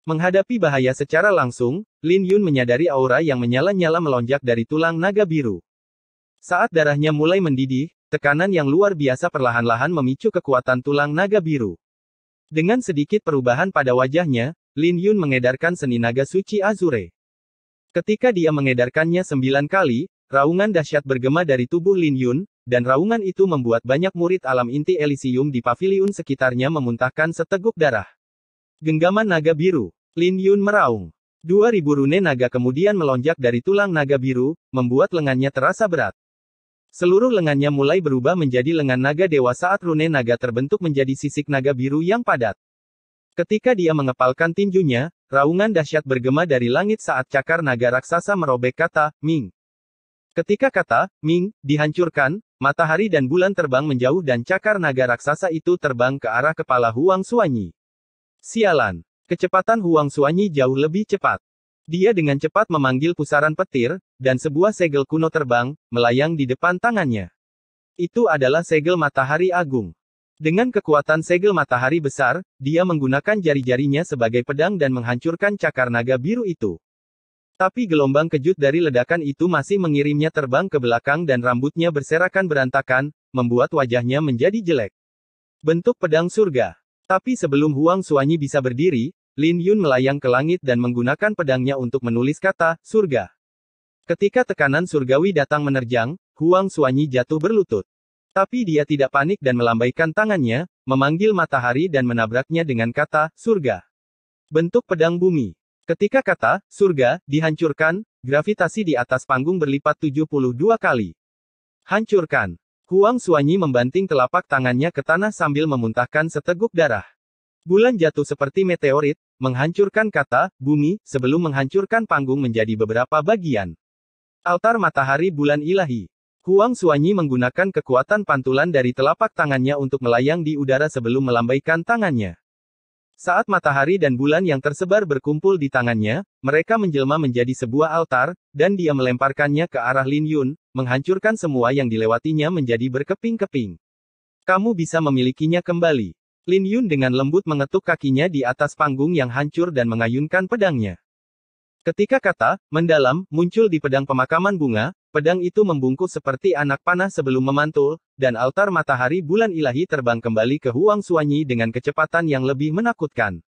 Menghadapi bahaya secara langsung, Lin Yun menyadari aura yang menyala-nyala melonjak dari tulang naga biru. Saat darahnya mulai mendidih, tekanan yang luar biasa perlahan-lahan memicu kekuatan tulang naga biru. Dengan sedikit perubahan pada wajahnya, Lin Yun mengedarkan seni naga suci Azure. Ketika dia mengedarkannya 9 kali, raungan dahsyat bergema dari tubuh Lin Yun, dan raungan itu membuat banyak murid alam inti Elysium di paviliun sekitarnya memuntahkan seteguk darah. Genggaman naga biru. Lin Yun meraung. 2000 rune naga kemudian melonjak dari tulang naga biru, membuat lengannya terasa berat. Seluruh lengannya mulai berubah menjadi lengan naga dewa saat rune naga terbentuk menjadi sisik naga biru yang padat. Ketika dia mengepalkan tinjunya, raungan dahsyat bergema dari langit saat cakar naga raksasa merobek kata, Ming. Ketika kata, Ming, dihancurkan, matahari dan bulan terbang menjauh dan cakar naga raksasa itu terbang ke arah kepala Huang Suanyi. Sialan. Kecepatan Huang Suanyi jauh lebih cepat. Dia dengan cepat memanggil pusaran petir, dan sebuah segel kuno terbang, melayang di depan tangannya. Itu adalah segel matahari agung. Dengan kekuatan segel matahari besar, dia menggunakan jari-jarinya sebagai pedang dan menghancurkan cakar naga biru itu. Tapi gelombang kejut dari ledakan itu masih mengirimnya terbang ke belakang dan rambutnya berserakan berantakan, membuat wajahnya menjadi jelek. Bentuk pedang surga. Tapi sebelum Huang Suanyi bisa berdiri, Lin Yun melayang ke langit dan menggunakan pedangnya untuk menulis kata, surga. Ketika tekanan surgawi datang menerjang, Huang Suanyi jatuh berlutut. Tapi dia tidak panik dan melambaikan tangannya, memanggil matahari dan menabraknya dengan kata, surga. Bentuk pedang bumi. Ketika kata, surga, dihancurkan, gravitasi di atas panggung berlipat 72 kali. Hancurkan. Huang Suanyi membanting telapak tangannya ke tanah sambil memuntahkan seteguk darah. Bulan jatuh seperti meteorit, menghancurkan kata, bumi, sebelum menghancurkan panggung menjadi beberapa bagian. Altar matahari bulan ilahi. Huang Suanyi menggunakan kekuatan pantulan dari telapak tangannya untuk melayang di udara sebelum melambaikan tangannya. Saat matahari dan bulan yang tersebar berkumpul di tangannya, mereka menjelma menjadi sebuah altar, dan dia melemparkannya ke arah Lin Yun, menghancurkan semua yang dilewatinya menjadi berkeping-keping. Kamu bisa memilikinya kembali. Lin Yun dengan lembut mengetuk kakinya di atas panggung yang hancur dan mengayunkan pedangnya. Ketika kata, mendalam, muncul di pedang pemakaman bunga, pedang itu membungkuk seperti anak panah sebelum memantul, dan altar matahari bulan ilahi terbang kembali ke Huang Suanyi dengan kecepatan yang lebih menakutkan.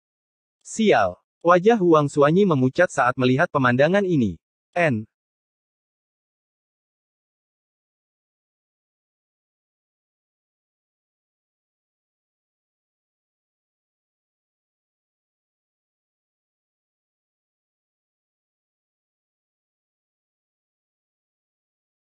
Sial. Wajah Huang Suanyi memucat saat melihat pemandangan ini.